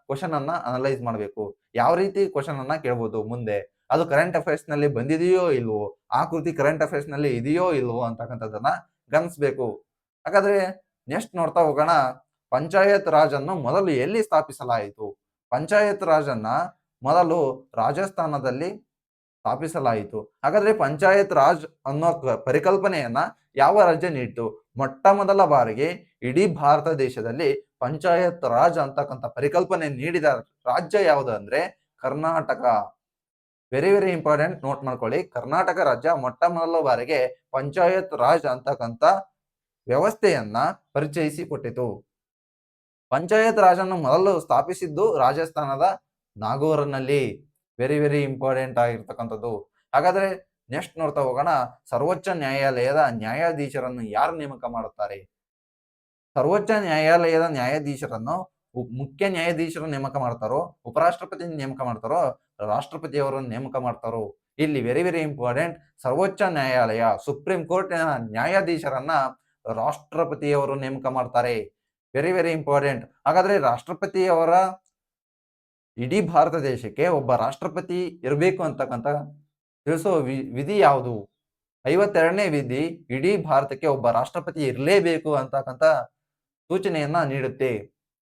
ಕ್ವಶನ್ ಅನ್ನ ಅನಲೈಸ್ ಮಾಡಬೇಕು. ಯಾವ ರೀತಿ ಕ್ವಶನ್ ಅನ್ನ ಕೇಳಬಹುದು ಮುಂದೆ, ಅದು ಕರೆಂಟ್ ಅಫೇರ್ಸ್ ನಲ್ಲಿ ಬಂದಿದೆಯೋ ಇಲ್ವೋ, ಆ ಕೃತಿ ಕರೆಂಟ್ ಅಫೇರ್ಸ್ ನಲ್ಲಿ ಇದೆಯೋ ಇಲ್ವೋ ಅಂತಕ್ಕಂಥದ್ದನ್ನ ಗಮನಿಸಬೇಕು. ಹಾಗಾದ್ರೆ ನೆಕ್ಸ್ಟ್ ನೋಡ್ತಾ ಹೋಗೋಣ, ಪಂಚಾಯತ್ ರಾಜ್ ಅನ್ನು ಮೊದಲು ಎಲ್ಲಿ ಸ್ಥಾಪಿಸಲಾಯಿತು? ಪಂಚಾಯತ್ ರಾಜ್ ಅನ್ನ ಮೊದಲು ರಾಜಸ್ಥಾನದಲ್ಲಿ ಸ್ಥಾಪಿಸಲಾಯಿತು. ಹಾಗಾದ್ರೆ ಪಂಚಾಯತ್ ರಾಜ್ ಅನ್ನೋ ಪರಿಕಲ್ಪನೆಯನ್ನ ಯಾವ ರಾಜ್ಯ ನೀಡಿತು? ಮೊಟ್ಟ ಮೊದಲ ಬಾರಿಗೆ ಇಡೀ ಭಾರತ ದೇಶದಲ್ಲಿ ಪಂಚಾಯತ್ ರಾಜ್ ಅಂತಕ್ಕಂಥ ಪರಿಕಲ್ಪನೆ ನೀಡಿದ ರಾಜ್ಯ ಯಾವುದು ಅಂದ್ರೆ Karnataka. Very very important, note ಮಾಡ್ಕೊಳ್ಳಿ. ಕರ್ನಾಟಕ ರಾಜ್ಯ ಮೊಟ್ಟ ಮೊದಲ ಬಾರಿಗೆ ಪಂಚಾಯತ್ ರಾಜ್ ಅಂತಕ್ಕಂಥ ವ್ಯವಸ್ಥೆಯನ್ನ ಪರಿಚಯಿಸಿಕೊಟ್ಟಿತು. ಪಂಚಾಯತ್ ರಾಜ್ ಅನ್ನು ಮೊದಲು ಸ್ಥಾಪಿಸಿದ್ದು ರಾಜಸ್ಥಾನದ ನಾಗೌರ್ನಲ್ಲಿ. ವೆರಿ ವೆರಿ ಇಂಪಾರ್ಟೆಂಟ್ ಆಗಿರ್ತಕ್ಕಂಥದ್ದು. ಹಾಗಾದ್ರೆ ನೆಕ್ಸ್ಟ್ ನೋಡ್ತಾ ಹೋಗೋಣ, ಸರ್ವೋಚ್ಚ ನ್ಯಾಯಾಲಯದ ನ್ಯಾಯಾಧೀಶರನ್ನು ಯಾರು ನೇಮಕ ಮಾಡುತ್ತಾರೆ? ಸರ್ವೋಚ್ಚ ನ್ಯಾಯಾಲಯದ ನ್ಯಾಯಾಧೀಶರನ್ನು ಮುಖ್ಯ ನ್ಯಾಯಾಧೀಶರು ನೇಮಕ ಮಾಡ್ತಾರೋ, ಉಪರಾಷ್ಟ್ರಪತಿ ನೇಮಕ ಮಾಡ್ತಾರೋ, ರಾಷ್ಟ್ರಪತಿಯವರು ನೇಮಕ ಮಾಡ್ತಾರೋ? ಇಲ್ಲಿ ವೆರಿ ವೆರಿ ಇಂಪಾರ್ಟೆಂಟ್, ಸರ್ವೋಚ್ಚ ನ್ಯಾಯಾಲಯ ಸುಪ್ರೀಂ ಕೋರ್ಟಿನ ನ್ಯಾಯಾಧೀಶರನ್ನ ರಾಷ್ಟ್ರಪತಿಯವರು ನೇಮಕ ಮಾಡ್ತಾರೆ. Very very important. ಹಾಗಾದ್ರೆ ರಾಷ್ಟ್ರಪತಿಯವರ ಇಡೀ ಭಾರತ ದೇಶಕ್ಕೆ ಒಬ್ಬ ರಾಷ್ಟ್ರಪತಿ ಇರಬೇಕು ಅಂತಕ್ಕಂಥ ತಿಳಿಸೋ ವಿಧಿ ಯಾವುದು? 52ನೇ ವಿಧಿ ಇಡೀ ಭಾರತಕ್ಕೆ ಒಬ್ಬ ರಾಷ್ಟ್ರಪತಿ ಇರಲೇಬೇಕು ಅಂತಕ್ಕಂಥ ಸೂಚನೆಯನ್ನ ನೀಡುತ್ತೆ.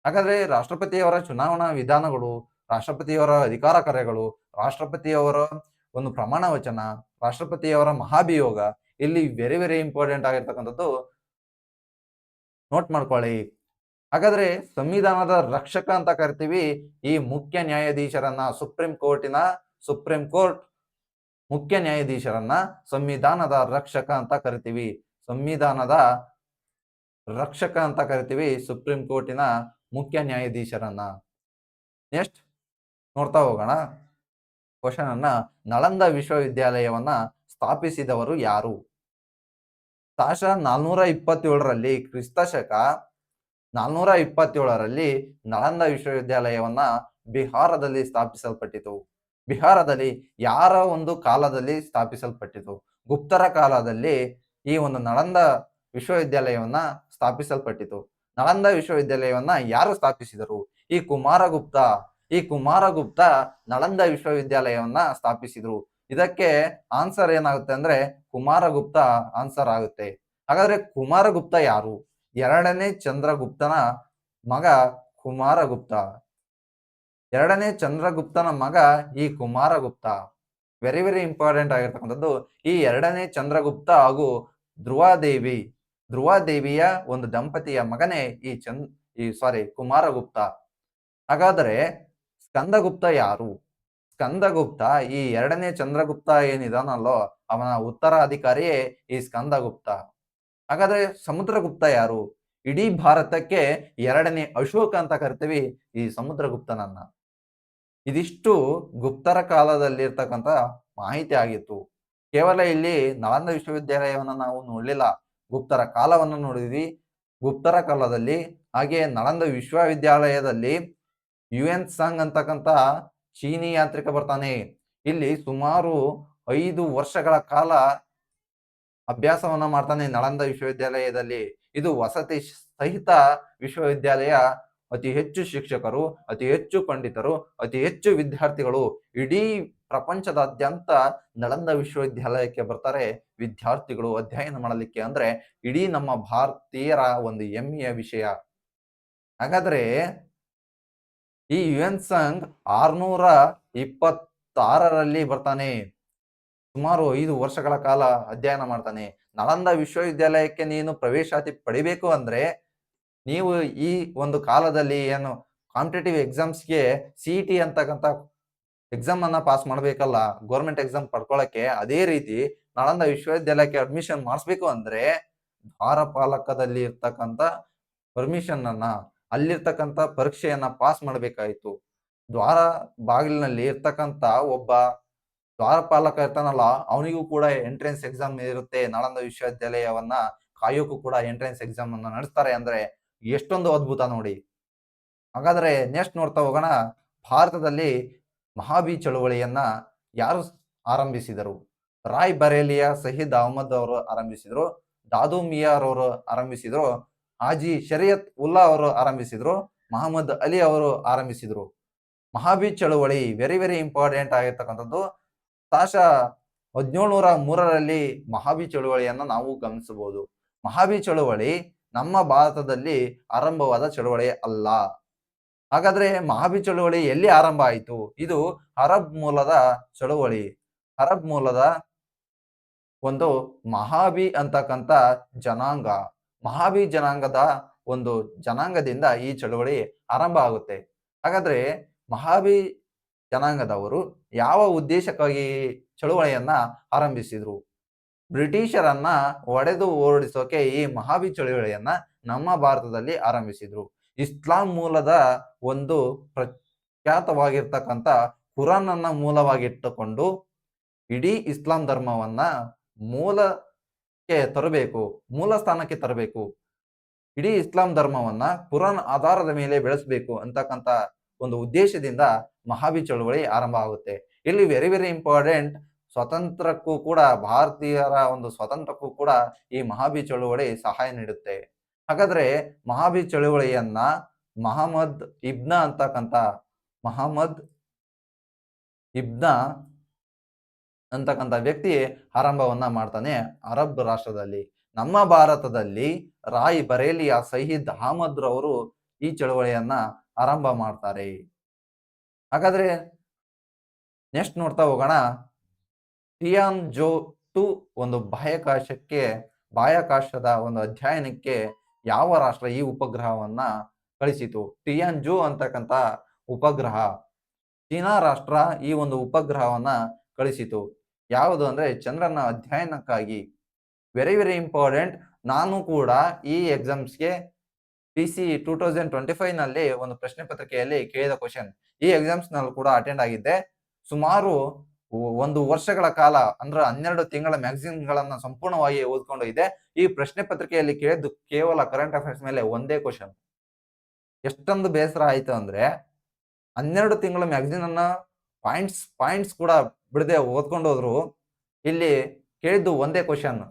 ಹಾಗಾದ್ರೆ ರಾಷ್ಟ್ರಪತಿಯವರ ಚುನಾವಣಾ ವಿಧಾನಗಳು, ರಾಷ್ಟ್ರಪತಿಯವರ ಅಧಿಕಾರ ಕಾರ್ಯಗಳು, ರಾಷ್ಟ್ರಪತಿಯವರ ಒಂದು ಪ್ರಮಾಣ ವಚನ, ರಾಷ್ಟ್ರಪತಿಯವರ ಮಹಾಭಿಯೋಗ, ಇಲ್ಲಿ ವೆರಿ ವೆರಿ ಇಂಪಾರ್ಟೆಂಟ್ ಆಗಿರ್ತಕ್ಕಂಥದ್ದು ನೋಟ್ ಮಾಡ್ಕೊಳ್ಳಿ. ಹಾಗಾದ್ರೆ ಸಂವಿಧಾನದ ರಕ್ಷಕ ಅಂತ ಕರಿತೀವಿ ಈ ಮುಖ್ಯ ನ್ಯಾಯಾಧೀಶರನ್ನ. ಸುಪ್ರೀಂ ಕೋರ್ಟ್ ಮುಖ್ಯ ನ್ಯಾಯಾಧೀಶರನ್ನ ಸಂವಿಧಾನದ ರಕ್ಷಕ ಅಂತ ಕರಿತೀವಿ. ಸಂವಿಧಾನದ ರಕ್ಷಕ ಅಂತ ಕರಿತೀವಿ ಸುಪ್ರೀಂ ಕೋರ್ಟಿನ ಮುಖ್ಯ ನ್ಯಾಯಾಧೀಶರನ್ನ. ನೆಕ್ಸ್ಟ್ ನೋಡ್ತಾ ಹೋಗೋಣ ಕ್ವಶನ್ ಅನ್ನ. ನಳಂದ ವಿಶ್ವವಿದ್ಯಾಲಯವನ್ನ ಸ್ಥಾಪಿಸಿದವರು ಯಾರು? ಸಾಶ 427ರಲ್ಲಿ ಕ್ರಿಸ್ತಶಕ 427ರಲ್ಲಿ ನಳಂದ ವಿಶ್ವವಿದ್ಯಾಲಯವನ್ನ ಬಿಹಾರದಲ್ಲಿ ಸ್ಥಾಪಿಸಲ್ಪಟ್ಟಿತು. ಬಿಹಾರದಲ್ಲಿ ಯಾರ ಒಂದು ಕಾಲದಲ್ಲಿ ಸ್ಥಾಪಿಸಲ್ಪಟ್ಟಿತು? ಗುಪ್ತರ ಕಾಲದಲ್ಲಿ ಈ ಒಂದು ನಳಂದ ವಿಶ್ವವಿದ್ಯಾಲಯವನ್ನ ಸ್ಥಾಪಿಸಲ್ಪಟ್ಟಿತು. ನಳಂದ ವಿಶ್ವವಿದ್ಯಾಲಯವನ್ನ ಯಾರು ಸ್ಥಾಪಿಸಿದರು? ಈ ಕುಮಾರಗುಪ್ತ ನಳಂದ ವಿಶ್ವವಿದ್ಯಾಲಯವನ್ನ ಸ್ಥಾಪಿಸಿದ್ರು. ಇದಕ್ಕೆ ಆನ್ಸರ್ ಏನಾಗುತ್ತೆ ಅಂದ್ರೆ ಕುಮಾರಗುಪ್ತ ಆನ್ಸರ್ ಆಗುತ್ತೆ. ಹಾಗಾದ್ರೆ ಕುಮಾರಗುಪ್ತ ಯಾರು? ಎರಡನೇ ಚಂದ್ರಗುಪ್ತನ ಮಗ ಕುಮಾರಗುಪ್ತ. ಎರಡನೇ ಚಂದ್ರಗುಪ್ತನ ಮಗ ಈ ಕುಮಾರಗುಪ್ತ. ವೆರಿ ವೆರಿ ಇಂಪಾರ್ಟೆಂಟ್ ಆಗಿರ್ತಕ್ಕಂಥದ್ದು. ಈ ಎರಡನೇ ಚಂದ್ರಗುಪ್ತ ಹಾಗೂ ಧ್ರುವಾದೇವಿಯ ಒಂದು ದಂಪತಿಯ ಮಗನೇ ಕುಮಾರಗುಪ್ತ. ಹಾಗಾದ್ರೆ ಸ್ಕಂದಗುಪ್ತ ಯಾರು? ಸ್ಕಂದಗುಪ್ತ ಈ ಎರಡನೇ ಚಂದ್ರಗುಪ್ತ ಏನಿದಾನಲ್ಲೋ ಅವನ ಉತ್ತರಾಧಿಕಾರಿಯೇ ಈ ಸ್ಕಂದಗುಪ್ತ. ಹಾಗಾದ್ರೆ ಸಮುದ್ರಗುಪ್ತ ಯಾರು? ಇಡೀ ಭಾರತಕ್ಕೆ ಎರಡನೇ ಅಶೋಕ ಅಂತ ಕರಿತೀವಿ ಈ ಸಮುದ್ರಗುಪ್ತನನ್ನ. ಇದಿಷ್ಟು ಗುಪ್ತರ ಕಾಲದಲ್ಲಿರ್ತಕ್ಕಂಥ ಮಾಹಿತಿ ಆಗಿತ್ತು. ಕೇವಲ ಇಲ್ಲಿ ನಳಂದ ವಿಶ್ವವಿದ್ಯಾಲಯವನ್ನ ನಾವು ನೋಡ್ಲಿಲ್ಲ, ಗುಪ್ತರ ಕಾಲವನ್ನು ನೋಡಿದ್ವಿ. ಗುಪ್ತರ ಕಾಲದಲ್ಲಿ ಹಾಗೆ ನಳಂದ ವಿಶ್ವವಿದ್ಯಾಲಯದಲ್ಲಿ ಯುಎನ್ ಸಾಂಗ್ ಅಂತಕ್ಕಂಥ ಚೀನಿ ಯಾತ್ರಿಕ ಬರ್ತಾನೆ. ಇಲ್ಲಿ ಸುಮಾರು 5 ವರ್ಷಗಳ ಕಾಲ ಅಭ್ಯಾಸವನ್ನ ಮಾಡ್ತಾನೆ ನಳಂದ ವಿಶ್ವವಿದ್ಯಾಲಯದಲ್ಲಿ. ಇದು ವಸತಿ ಸಹಿತ ವಿಶ್ವವಿದ್ಯಾಲಯ. ಅತಿ ಹೆಚ್ಚು ಶಿಕ್ಷಕರು, ಅತಿ ಹೆಚ್ಚು ಪಂಡಿತರು, ಅತಿ ಹೆಚ್ಚು ವಿದ್ಯಾರ್ಥಿಗಳು ಇಡೀ ಪ್ರಪಂಚದಾದ್ಯಂತ ನಳಂದ ವಿಶ್ವವಿದ್ಯಾಲಯಕ್ಕೆ ಬರ್ತಾರೆ ವಿದ್ಯಾರ್ಥಿಗಳು ಅಧ್ಯಯನ ಮಾಡಲಿಕ್ಕೆ. ಅಂದ್ರೆ ಇಡೀ ನಮ್ಮ ಭಾರತೀಯರ ಒಂದು ಹೆಮ್ಮೆಯ ವಿಷಯ. ಹಾಗಾದ್ರೆ ಈ ಯುಎನ್ ಸಾಂಗ್ 626ರಲ್ಲಿ ಬರ್ತಾನೆ. ಸುಮಾರು 5 ವರ್ಷಗಳ ಕಾಲ ಅಧ್ಯಯನ ಮಾಡ್ತಾನೆ. ನಳಂದ ವಿಶ್ವವಿದ್ಯಾಲಯಕ್ಕೆ ನೀನು ಪ್ರವೇಶಾತಿ ಪಡಿಬೇಕು ಅಂದ್ರೆ ನೀವು ಈ ಒಂದು ಕಾಲದಲ್ಲಿ ಏನು ಕಾಂಪಿಟೇಟಿವ್ ಎಕ್ಸಾಮ್ಸ್ಗೆ CET ಅಂತಕ್ಕಂಥ ಎಕ್ಸಾಮ್ ಅನ್ನ ಪಾಸ್ ಮಾಡ್ಬೇಕಲ್ಲ, ಗೌರ್ಮೆಂಟ್ ಎಕ್ಸಾಮ್ ಪಡ್ಕೊಳಕ್ಕೆ. ಅದೇ ರೀತಿ ನಳಂದ ವಿಶ್ವವಿದ್ಯಾಲಯಕ್ಕೆ ಅಡ್ಮಿಷನ್ ಮಾಡಿಸ್ಬೇಕು ಅಂದ್ರೆ ದ್ವಾರಪಾಲಕದಲ್ಲಿ ಇರ್ತಕ್ಕಂಥ ಪರ್ಮಿಷನ್ ಅನ್ನ, ಅಲ್ಲಿರ್ತಕ್ಕಂಥ ಪರೀಕ್ಷೆಯನ್ನ ಪಾಸ್ ಮಾಡ್ಬೇಕಾಯ್ತು. ದ್ವಾರ ಬಾಗಿಲಿನಲ್ಲಿ ಇರ್ತಕ್ಕಂಥ ಒಬ್ಬ ದ್ವಾರಪಾಲಕ ಇರ್ತಾನಲ್ಲ, ಅವನಿಗೂ ಕೂಡ ಎಂಟ್ರೆನ್ಸ್ ಎಕ್ಸಾಮ್ ಇರುತ್ತೆ. ನಳಂದ ವಿಶ್ವವಿದ್ಯಾಲಯವನ್ನ ಕಾಯೋಕ್ಕೂ ಕೂಡ ಎಂಟ್ರೆನ್ಸ್ ಎಕ್ಸಾಮ್ ಅನ್ನ ನಡೆಸ್ತಾರೆ. ಅಂದ್ರೆ ಎಷ್ಟೊಂದು ಅದ್ಭುತ ನೋಡಿ. ಹಾಗಾದ್ರೆ ನೆಕ್ಸ್ಟ್ ನೋಡ್ತಾ ಹೋಗೋಣ. ಭಾರತದಲ್ಲಿ ಮಹಾಬಿ ಚಳುವಳಿಯನ್ನ ಯಾರು ಆರಂಭಿಸಿದರು? ರಾಯ್ ಬರೇಲಿಯ ಸಹೀದ್ ಅಹಮದ್ ಅವರು ಆರಂಭಿಸಿದ್ರು, ದಾದು ಮಿಯಾರ್ ಅವರು ಆರಂಭಿಸಿದ್ರು, ಹಾಜಿ ಶರಿಯತ್ ಉಲ್ಲಾ ಅವರು ಆರಂಭಿಸಿದ್ರು, ಮಹಮ್ಮದ್ ಅಲಿ ಅವರು ಆರಂಭಿಸಿದ್ರು. ಮಹಾಬಿ ಚಳುವಳಿ ವೆರಿ ವೆರಿ ಇಂಪಾರ್ಟೆಂಟ್ ಆಗಿರ್ತಕ್ಕಂಥದ್ದು. ಸಾಶ 1703ರಲ್ಲಿ ಮಹಾಬಿ ಚಳುವಳಿಯನ್ನ ನಾವು ಗಮನಿಸಬಹುದು. ಮಹಾಬಿ ಚಳುವಳಿ ನಮ್ಮ ಭಾರತದಲ್ಲಿ ಆರಂಭವಾದ ಚಳುವಳಿ ಅಲ್ಲ. ಹಾಗಾದ್ರೆ ಮಹಾಬಿ ಚಳುವಳಿ ಎಲ್ಲಿ ಆರಂಭ ಆಯಿತು? ಇದು ಅರಬ್ ಮೂಲದ ಚಳುವಳಿ. ಅರಬ್ ಮೂಲದ ಒಂದು ಮಹಾಬಿ ಅಂತಕ್ಕಂಥ ಜನಾಂಗ, ಮಹಾಬಿ ಜನಾಂಗದ ಒಂದು ಜನಾಂಗದಿಂದ ಈ ಚಳುವಳಿ ಆರಂಭ ಆಗುತ್ತೆ. ಹಾಗಾದ್ರೆ ಮಹಾಬಿ ಜನಾಂಗದವರು ಯಾವ ಉದ್ದೇಶಕ್ಕಾಗಿ ಚಳುವಳಿಯನ್ನ ಆರಂಭಿಸಿದ್ರು? ಬ್ರಿಟಿಷರನ್ನ ಒಡೆದು ಓಡಿಸೋಕೆ ಈ ಮಹಾಬಿ ಚಳುವಳಿಯನ್ನ ನಮ್ಮ ಭಾರತದಲ್ಲಿ ಆರಂಭಿಸಿದ್ರು. ಇಸ್ಲಾಂ ಮೂಲದ ಒಂದು ಪ್ರಖ್ಯಾತವಾಗಿರ್ತಕ್ಕಂಥ ಕುರಾನ್ ಅನ್ನ ಮೂಲವಾಗಿಟ್ಟುಕೊಂಡು ಇಡೀ ಇಸ್ಲಾಂ ಧರ್ಮವನ್ನ ಮೂಲಕ್ಕೆ ತರಬೇಕು, ಮೂಲ ಸ್ಥಾನಕ್ಕೆ ತರಬೇಕು, ಇಡೀ ಇಸ್ಲಾಂ ಧರ್ಮವನ್ನ ಕುರಾನ್ ಆಧಾರದ ಮೇಲೆ ಬೆಳೆಸಬೇಕು ಅಂತಕ್ಕಂಥ ಒಂದು ಉದ್ದೇಶದಿಂದ ಮಹಾಬಿ ಚಳುವಳಿ ಆರಂಭ ಆಗುತ್ತೆ. ಇಲ್ಲಿ ವೆರಿ ವೆರಿ ಇಂಪಾರ್ಟೆಂಟ್, ಸ್ವತಂತ್ರಕ್ಕೂ ಕೂಡ, ಭಾರತೀಯರ ಒಂದು ಸ್ವತಂತ್ರಕ್ಕೂ ಕೂಡ ಈ ಮಹಾಬಿ ಚಳುವಳಿ ಸಹಾಯ ನೀಡುತ್ತೆ. ಹಾಗಾದ್ರೆ ಮಹಾಬಿ ಚಳುವಳಿಯನ್ನ ಮಹಮ್ಮದ್ ಇಬ್ನ ಅಂತಕ್ಕಂಥ ವ್ಯಕ್ತಿ ಆರಂಭವನ್ನ ಮಾಡ್ತಾನೆ ಅರಬ್ ರಾಷ್ಟ್ರದಲ್ಲಿ. ನಮ್ಮ ಭಾರತದಲ್ಲಿ ರಾಯ್ ಬರೇಲಿಯ ಸಹೀದ್ ಅಹಮದ್ ರವರು ಈ ಚಳುವಳಿಯನ್ನ ಆರಂಭ ಮಾಡ್ತಾರೆ. ಹಾಗಾದ್ರೆ ನೆಕ್ಸ್ಟ್ ನೋಡ್ತಾ ಹೋಗೋಣ. ಟಿಯಾನ್ಜೋ-2 ಒಂದು ಬಾಹ್ಯಾಕಾಶದ ಒಂದು ಅಧ್ಯಯನಕ್ಕೆ ಯಾವ ರಾಷ್ಟ್ರ ಈ ಉಪಗ್ರಹವನ್ನ ಕಳಿಸಿತು? ಟಿಯಾನ್ಜೋ ಅಂತಕ್ಕಂಥ ಉಪಗ್ರಹ ಚೀನಾ ರಾಷ್ಟ್ರ ಈ ಒಂದು ಉಪಗ್ರಹವನ್ನ ಕಳಿಸಿತು. ಯಾವುದು ಅಂದ್ರೆ ಚಂದ್ರನ ಅಧ್ಯಯನಕ್ಕಾಗಿ. Very very important. ನಾನು ಕೂಡ ಈ ಎಕ್ಸಾಮ್ಸ್ಗೆ PC 2025 ನಲ್ಲಿ ಒಂದು ಪ್ರಶ್ನೆ ಪತ್ರಿಕೆಯಲ್ಲಿ ಕೇಳಿದ ಕ್ವಶನ್. ಈ ಎಕ್ಸಾಮ್ಸ್ ನಲ್ಲಿ ಕೂಡ ಅಟೆಂಡ್ ಆಗಿದ್ದೆ. ಸುಮಾರು ಒಂದು ವರ್ಷಗಳ ಕಾಲ ಅಂದ್ರೆ 12 ತಿಂಗಳ ಮ್ಯಾಗಝಿನ್ ಗಳನ್ನ ಸಂಪೂರ್ಣವಾಗಿ ಓದ್ಕೊಂಡು ಇದ್ದೆ. ಈ ಪ್ರಶ್ನೆ ಪತ್ರಿಕೆಯಲ್ಲಿ ಕೇಳಿದ್ದು ಕೇವಲ ಕರೆಂಟ್ ಅಫೇರ್ಸ್ ಮೇಲೆ ಒಂದೇ ಕ್ವಶನ್. ಎಷ್ಟೊಂದು ಬೇಸರ ಆಯ್ತು ಅಂದ್ರೆ 12 ತಿಂಗಳ ಮ್ಯಾಗಝಿನ್ ಅನ್ನ ಪಾಯಿಂಟ್ಸ್ ಕೂಡ ಬಿಡದೆ ಓದ್ಕೊಂಡು ಹೋದ್ರು. ಇಲ್ಲಿ ಕೇಳಿದ್ದು ಒಂದೇ ಕ್ವಶನ್.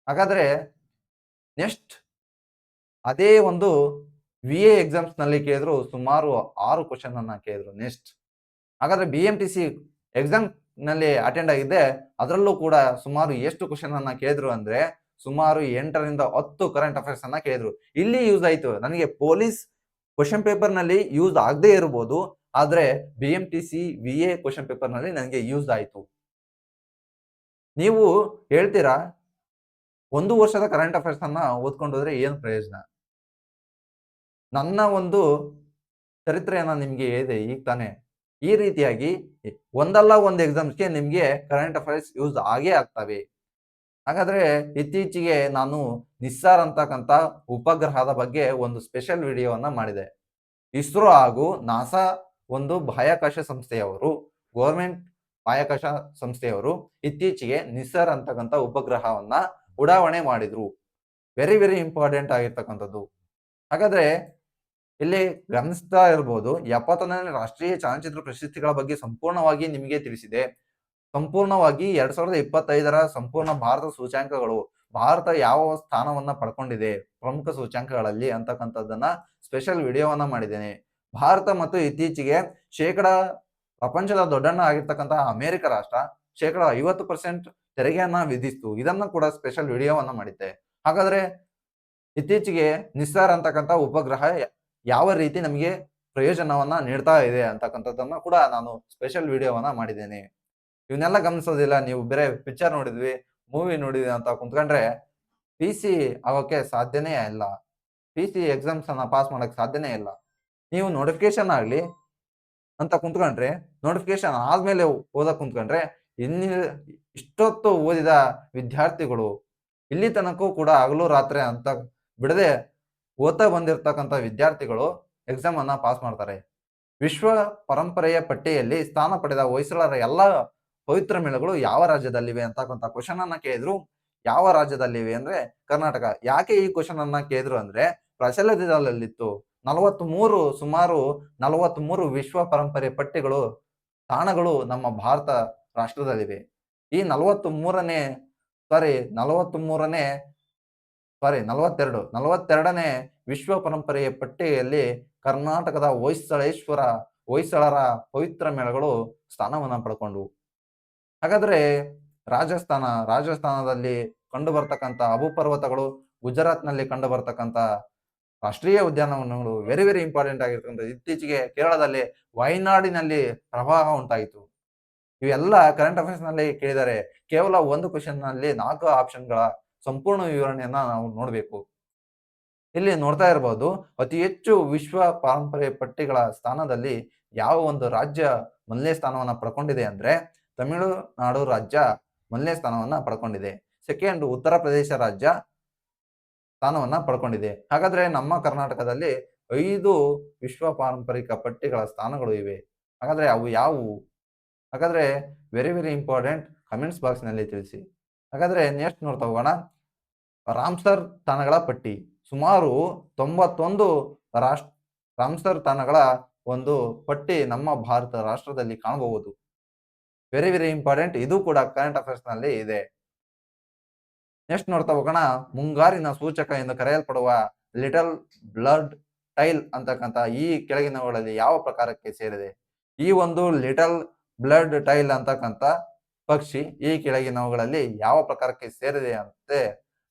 ಹಾಗಾದ್ರೆ ನೆಕ್ಸ್ಟ್ ಅದೇ ಒಂದು VA ಎಕ್ಸಾಮ್ಸ್ ನಲ್ಲಿ ಕೇಳಿದ್ರು ಸುಮಾರು 6 ಕ್ವಶನ್ ಅನ್ನ ಕೇಳಿದ್ರು ನೆಕ್ಸ್ಟ್. ಹಾಗಾದ್ರೆ BMTC ಎಕ್ಸಾಮ್ ನಲ್ಲಿ ಅಟೆಂಡ್ ಆಗಿದ್ದೆ. ಅದರಲ್ಲೂ ಕೂಡ ಸುಮಾರು ಎಷ್ಟು ಕ್ವಶನ್ ಅನ್ನ ಕೇಳಿದ್ರು ಅಂದ್ರೆ ಸುಮಾರು 8 ರಿಂದ 10 ಕರೆಂಟ್ ಅಫೇರ್ಸ್ ಅನ್ನ ಕೇಳಿದ್ರು. ಇಲ್ಲಿ ಯೂಸ್ ಆಯ್ತು ನನಗೆ. ಪೊಲೀಸ್ ಕ್ವಶನ್ ಪೇಪರ್ ನಲ್ಲಿ ಯೂಸ್ ಆಗದೆ ಇರಬಹುದು, ಆದ್ರೆ BMTC VA ಕ್ವಶನ್ ಪೇಪರ್ ನಲ್ಲಿ ನನಗೆ ಯೂಸ್ ಆಯ್ತು. ನೀವು ಹೇಳ್ತೀರಾ, ಒಂದು ವರ್ಷದ ಕರೆಂಟ್ ಅಫೇರ್ಸ್ ಅನ್ನ ಓದ್ಕೊಂಡು ಹೋದ್ರೆ ಏನು ಪ್ರಯೋಜನ? ನನ್ನ ಒಂದು ಚರಿತ್ರೆಯನ್ನ ನಿಮ್ಗೆ ಹೇಳಿದೆ ಈಗ ತಾನೇ. ಈ ರೀತಿಯಾಗಿ ಒಂದಲ್ಲ ಒಂದು ಎಕ್ಸಾಮ್ಸ್ಗೆ ನಿಮ್ಗೆ ಕರೆಂಟ್ ಅಫೇರ್ಸ್ ಯೂಸ್ ಆಗೇ ಆಗ್ತವೆ. ಹಾಗಾದ್ರೆ ಇತ್ತೀಚೆಗೆ ನಾನು ನಿಸ್ಸಾರ್ ಅಂತಕ್ಕಂಥ ಉಪಗ್ರಹದ ಬಗ್ಗೆ ಒಂದು ಸ್ಪೆಷಲ್ ವಿಡಿಯೋವನ್ನ ಮಾಡಿದೆ. ಇಸ್ರೋ ಹಾಗೂ ನಾಸಾ ಒಂದು ಬಾಹ್ಯಾಕಾಶ ಸಂಸ್ಥೆಯವರು, ಗೌರ್ಮೆಂಟ್ ಬಾಹ್ಯಾಕಾಶ ಸಂಸ್ಥೆಯವರು ಇತ್ತೀಚೆಗೆ ನಿಸ್ಸಾರ್ ಅಂತಕ್ಕಂಥ ಉಪಗ್ರಹವನ್ನ ಉಡಾವಣೆ ಮಾಡಿದ್ರು. ವೆರಿ ವೆರಿ ಇಂಪಾರ್ಟೆಂಟ್ ಆಗಿರ್ತಕ್ಕಂಥದ್ದು. ಹಾಗಾದ್ರೆ ಇಲ್ಲಿ ಗಮನಿಸ್ತಾ ಇರಬಹುದು, 71ನೇ ರಾಷ್ಟ್ರೀಯ ಚಲನಚಿತ್ರ ಪ್ರಶಸ್ತಿಗಳ ಬಗ್ಗೆ ಸಂಪೂರ್ಣವಾಗಿ ನಿಮಗೆ ತಿಳಿಸಿದೆ. ಸಂಪೂರ್ಣವಾಗಿ 2025ರ ಸಂಪೂರ್ಣ ಭಾರತ ಸೂಚ್ಯಾಂಕಗಳು, ಭಾರತ ಯಾವ ಸ್ಥಾನವನ್ನ ಪಡ್ಕೊಂಡಿದೆ ಪ್ರಮುಖ ಸೂಚ್ಯಾಂಕಗಳಲ್ಲಿ ಅಂತಕ್ಕಂಥದ್ದನ್ನ ಸ್ಪೆಷಲ್ ವಿಡಿಯೋವನ್ನ ಮಾಡಿದ್ದೇನೆ. ಭಾರತ ಮತ್ತು ಇತ್ತೀಚೆಗೆ ಪ್ರಪಂಚದ ದೊಡ್ಡಣ್ಣ ಆಗಿರ್ತಕ್ಕಂತಹ ಅಮೆರಿಕ ರಾಷ್ಟ್ರ 50% ತೆರಿಗೆಯನ್ನ ವಿಧಿಸಿತು. ಇದನ್ನ ಕೂಡ ಸ್ಪೆಷಲ್ ವಿಡಿಯೋವನ್ನ ಮಾಡಿದ್ದೆ. ಹಾಗಾದ್ರೆ ಇತ್ತೀಚೆಗೆ ನಿಸ್ಸಾರ್ ಅಂತಕ್ಕಂಥ ಉಪಗ್ರಹ ಯಾವ ರೀತಿ ನಮಗೆ ಪ್ರಯೋಜನವನ್ನ ನೀಡ್ತಾ ಇದೆ ಅಂತಕ್ಕಂಥದ್ದನ್ನ ಕೂಡ ನಾನು ಸ್ಪೆಷಲ್ ವಿಡಿಯೋವನ್ನ ಮಾಡಿದ್ದೇನೆ. ಇವನ್ನೆಲ್ಲ ಗಮನಿಸೋದಿಲ್ಲ. ನೀವು ಬೇರೆ ಪಿಕ್ಚರ್ ನೋಡಿದ್ವಿ, ಮೂವಿ ನೋಡಿದ್ವಿ ಅಂತ ಕುಂತ್ಕೊಂಡ್ರೆ PC ಆಗೋಕೆ ಸಾಧ್ಯನೇ ಇಲ್ಲ. PC ಎಕ್ಸಾಮ್ಸ್ ಅನ್ನ ಪಾಸ್ ಮಾಡಕ್ ಸಾಧ್ಯನೇ ಇಲ್ಲ. ನೀವು ನೋಟಿಫಿಕೇಶನ್ ಆಗ್ಲಿ ಅಂತ ಕುಂತ್ಕೊಂಡ್ರೆ, ನೋಟಿಫಿಕೇಶನ್ ಆದ್ಮೇಲೆ ಓದಕ್ ಕುಂತ್ಕೊಂಡ್ರೆ ಇಷ್ಟೊತ್ತು ಓದಿದ ವಿದ್ಯಾರ್ಥಿಗಳು ಇಲ್ಲಿ ತನಕೂ ಕೂಡ ಹಗಲು ರಾತ್ರಿ ಅಂತ ಬಿಡದೆ ಓದ್ತಾ ಬಂದಿರತಕ್ಕಂಥ ವಿದ್ಯಾರ್ಥಿಗಳು ಎಕ್ಸಾಮ್ ಅನ್ನ ಪಾಸ್ ಮಾಡ್ತಾರೆ. ವಿಶ್ವ ಪರಂಪರೆಯ ಪಟ್ಟಿಯಲ್ಲಿ ಸ್ಥಾನ ಪಡೆದ ಹೊಯ್ಸಳರ ಎಲ್ಲ ಪವಿತ್ರ ಮೇಳಗಳು ಯಾವ ರಾಜ್ಯದಲ್ಲಿವೆ ಅಂತಕ್ಕಂಥ ಕ್ವಶನ್ ಅನ್ನ ಕೇಳಿದ್ರು. ಯಾವ ರಾಜ್ಯದಲ್ಲಿವೆ ಅಂದ್ರೆ ಕರ್ನಾಟಕ. ಯಾಕೆ ಈ ಕ್ವಶನ್ ಅನ್ನ ಕೇಳಿದ್ರು ಅಂದ್ರೆ ಪ್ರಚಲಿತದಲ್ಲಿತ್ತು. ಸುಮಾರು 43 ವಿಶ್ವ ಪರಂಪರೆ ಪಟ್ಟಿಗಳು ತಾಣಗಳು ನಮ್ಮ ಭಾರತ ರಾಷ್ಟ್ರದಲ್ಲಿವೆ. ಈ 42ನೇ ವಿಶ್ವ ಪರಂಪರೆಯ ಪಟ್ಟಿಯಲ್ಲಿ ಕರ್ನಾಟಕದ ಹೊಯ್ಸಳರ ಪವಿತ್ರ ಮೇಳಗಳು ಸ್ಥಾನವನ್ನ ಪಡ್ಕೊಂಡ್ವು. ಹಾಗಾದ್ರೆ ರಾಜಸ್ಥಾನದಲ್ಲಿ ಕಂಡು ಬರ್ತಕ್ಕಂಥ ಅಬು ಪರ್ವತಗಳು, ಗುಜರಾತ್ ನಲ್ಲಿ ಕಂಡು ಬರ್ತಕ್ಕಂಥ ರಾಷ್ಟ್ರೀಯ ಉದ್ಯಾನವನಗಳು ವೆರಿ ವೆರಿ ಇಂಪಾರ್ಟೆಂಟ್ ಆಗಿರ್ತಕ್ಕಂಥ. ಇತ್ತೀಚೆಗೆ ಕೇರಳದಲ್ಲಿ ವಯನಾಡಿನಲ್ಲಿ ಪ್ರವಾಹ ಉಂಟಾಯಿತು. ಇವೆಲ್ಲ ಕರೆಂಟ್ ಅಫೇರ್ಸ್ ನಲ್ಲಿ ಕೇಳಿದರೆ ಕೇವಲ ಒಂದು ಕ್ವಶನ್ ನಲ್ಲಿ 4 ಆಪ್ಷನ್ಗಳ ಸಂಪೂರ್ಣ ವಿವರಣೆಯನ್ನ ನಾವು ನೋಡಬೇಕು. ಇಲ್ಲಿ ನೋಡ್ತಾ ಇರಬಹುದು, ಅತಿ ಹೆಚ್ಚು ವಿಶ್ವ ಪಾರಂಪರ್ಯ ಪಟ್ಟಿಗಳ ಸ್ಥಾನದಲ್ಲಿ ಯಾವ ಒಂದು ರಾಜ್ಯ ಮೊದಲನೇ ಸ್ಥಾನವನ್ನ ಪಡ್ಕೊಂಡಿದೆ ಅಂದ್ರೆ ತಮಿಳುನಾಡು ರಾಜ್ಯ ಮೊದಲನೇ ಸ್ಥಾನವನ್ನ ಪಡ್ಕೊಂಡಿದೆ. ಸೆಕೆಂಡ್ ಉತ್ತರ ಪ್ರದೇಶ ರಾಜ್ಯ ಸ್ಥಾನವನ್ನ ಪಡ್ಕೊಂಡಿದೆ. ಹಾಗಾದ್ರೆ ನಮ್ಮ ಕರ್ನಾಟಕದಲ್ಲಿ 5 ವಿಶ್ವ ಪಾರಂಪರಿಕ ಪಟ್ಟಿಗಳ ಸ್ಥಾನಗಳು ಇವೆ. ಹಾಗಾದ್ರೆ ಅವು ಯಾವುವು? ಹಾಗಾದ್ರೆ very very important, comments box ನಲ್ಲಿ ತಿಳಿಸಿ. ಹಾಗಾದ್ರೆ ನೆಕ್ಸ್ಟ್ ನೋಡ್ತಾ ಹೋಗೋಣ. ರಾಮ್ಸರ್ ತಾಣಗಳ ಪಟ್ಟಿ. ಸುಮಾರು 91 ರಾಮ್ಸರ್ ತಾಣಗಳ ಒಂದು ಪಟ್ಟಿ ನಮ್ಮ ಭಾರತ ರಾಷ್ಟ್ರದಲ್ಲಿ ಕಾಣಬಹುದು. Very very important. ಇದು ಕೂಡ ಕರೆಂಟ್ ಅಫೇರ್ಸ್ ನಲ್ಲಿ ಇದೆ. ನೆಕ್ಸ್ಟ್ ನೋಡ್ತಾ ಹೋಗೋಣ. ಮುಂಗಾರಿನ ಸೂಚಕ ಎಂದು ಕರೆಯಲ್ಪಡುವ ಲಿಟಲ್ ಬ್ಲಡ್ ಟೈಲ್ ಅಂತಕ್ಕಂಥ ಈ ಕೆಳಗಿನವುಗಳಲ್ಲಿ ಯಾವ ಪ್ರಕಾರಕ್ಕೆ ಸೇರಿದೆ? ಈ ಒಂದು ಲಿಟಲ್ ಬ್ಲಡ್ ಟೈಲ್ ಅಂತಕ್ಕಂಥ ಪಕ್ಷಿ ಈ ಕೆಳಗಿನವುಗಳಲ್ಲಿ ಯಾವ ಪ್ರಕಾರಕ್ಕೆ ಸೇರಿದೆ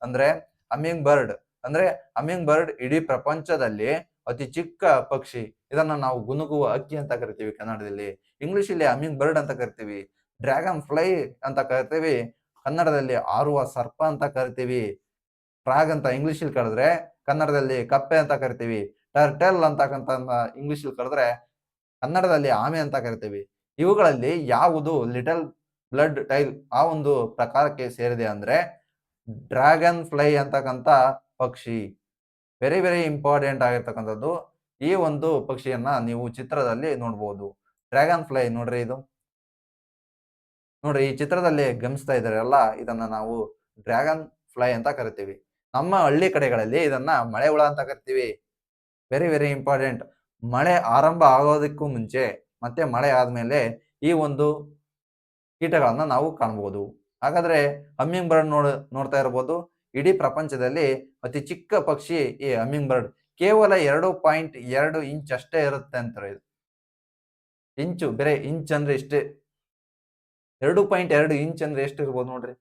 ಅಂದ್ರೆ ಹಮ್ಮಿಂಗ್ ಬರ್ಡ್ ಇಡೀ ಪ್ರಪಂಚದಲ್ಲಿ ಅತಿ ಚಿಕ್ಕ ಪಕ್ಷಿ. ಇದನ್ನ ನಾವು ಗುನುಗುವ ಹಕ್ಕಿ ಅಂತ ಕರಿತೀವಿ ಕನ್ನಡದಲ್ಲಿ. ಇಂಗ್ಲಿಷ್ ಅಲ್ಲಿ ಹಮ್ಮಿಂಗ್ ಬರ್ಡ್ ಅಂತ ಕರಿತೀವಿ. ಡ್ರ್ಯಾಗನ್ ಫ್ಲೈ ಅಂತ ಕರಿತೀವಿ ಕನ್ನಡದಲ್ಲಿ. ಹಾರುವ ಸರ್ಪ ಅಂತ ಕರಿತೀವಿ. ಫ್ರಾಗ್ ಅಂತ ಇಂಗ್ಲಿಷ್ ಅಲ್ಲಿ ಕರೆದ್ರೆ ಕನ್ನಡದಲ್ಲಿ ಕಪ್ಪೆ ಅಂತ ಕರಿತೀವಿ. ಟರ್ಟಲ್ ಅಂತಕ್ಕಂಥ ಇಂಗ್ಲಿಷ್ ಅಲ್ಲಿ ಕರೆದ್ರೆ ಕನ್ನಡದಲ್ಲಿ ಆಮೆ ಅಂತ ಕರಿತೀವಿ. ಇವುಗಳಲ್ಲಿ ಯಾವುದು ಲಿಟಲ್ ಬ್ಲಡ್ ಟೈಲ್ ಆ ಒಂದು ಪ್ರಕಾರಕ್ಕೆ ಸೇರಿದೆ ಅಂದ್ರೆ ಡ್ರ್ಯಾಗನ್ ಫ್ಲೈ ಅಂತಕ್ಕಂಥ ಪಕ್ಷಿ. ವೆರಿ ವೆರಿ ಇಂಪಾರ್ಟೆಂಟ್ ಆಗಿರ್ತಕ್ಕಂಥದ್ದು. ಈ ಒಂದು ಪಕ್ಷಿಯನ್ನ ನೀವು ಚಿತ್ರದಲ್ಲಿ ನೋಡಬಹುದು. ಡ್ರ್ಯಾಗನ್ ಫ್ಲೈ ನೋಡ್ರಿ ಇದು. ನೋಡ್ರಿ ಈ ಚಿತ್ರದಲ್ಲಿ ಗಮನಿಸ್ತಾ ಇದ್ದಾರಲ್ಲ, ಇದನ್ನ ನಾವು ಡ್ರ್ಯಾಗನ್ ಫ್ಲೈ ಅಂತ ಕರಿತೀವಿ. ನಮ್ಮ ಹಳ್ಳಿ ಕಡೆಗಳಲ್ಲಿ ಇದನ್ನ ಮಳೆ ಹುಳ ಅಂತ ಕರಿತೀವಿ. Very very important. ಮಳೆ ಆರಂಭ ಆಗೋದಕ್ಕೂ ಮುಂಚೆ ಮತ್ತೆ ಮಳೆ ಆದ್ಮೇಲೆ ಈ ಒಂದು ಕೀಟಗಳನ್ನ ನಾವು ಕಾಣಬಹುದು. ಹಾಗಾದ್ರೆ ಹಮ್ಮಿಂಗ್ ಬರ್ಡ್ ನೋಡ್ತಾ ಇರಬಹುದು. ಇಡೀ ಪ್ರಪಂಚದಲ್ಲಿ ಅತಿ ಚಿಕ್ಕ ಪಕ್ಷಿ ಈ ಹಮ್ಮಿಂಗ್ ಬರ್ಡ್. ಕೇವಲ 2.2 ಇಂಚ್ ಅಷ್ಟೇ ಇರುತ್ತೆ ಅಂತಾರೆ ಇದು. ಇಂಚು, ಬೇರೆ ಇಂಚ್ ಅಂದ್ರೆ ಇಷ್ಟೇ. 2.2 ಇಂಚ್ ಅಂದ್ರೆ ಎಷ್ಟಿರ್ಬೋದು ನೋಡ್ರಿ.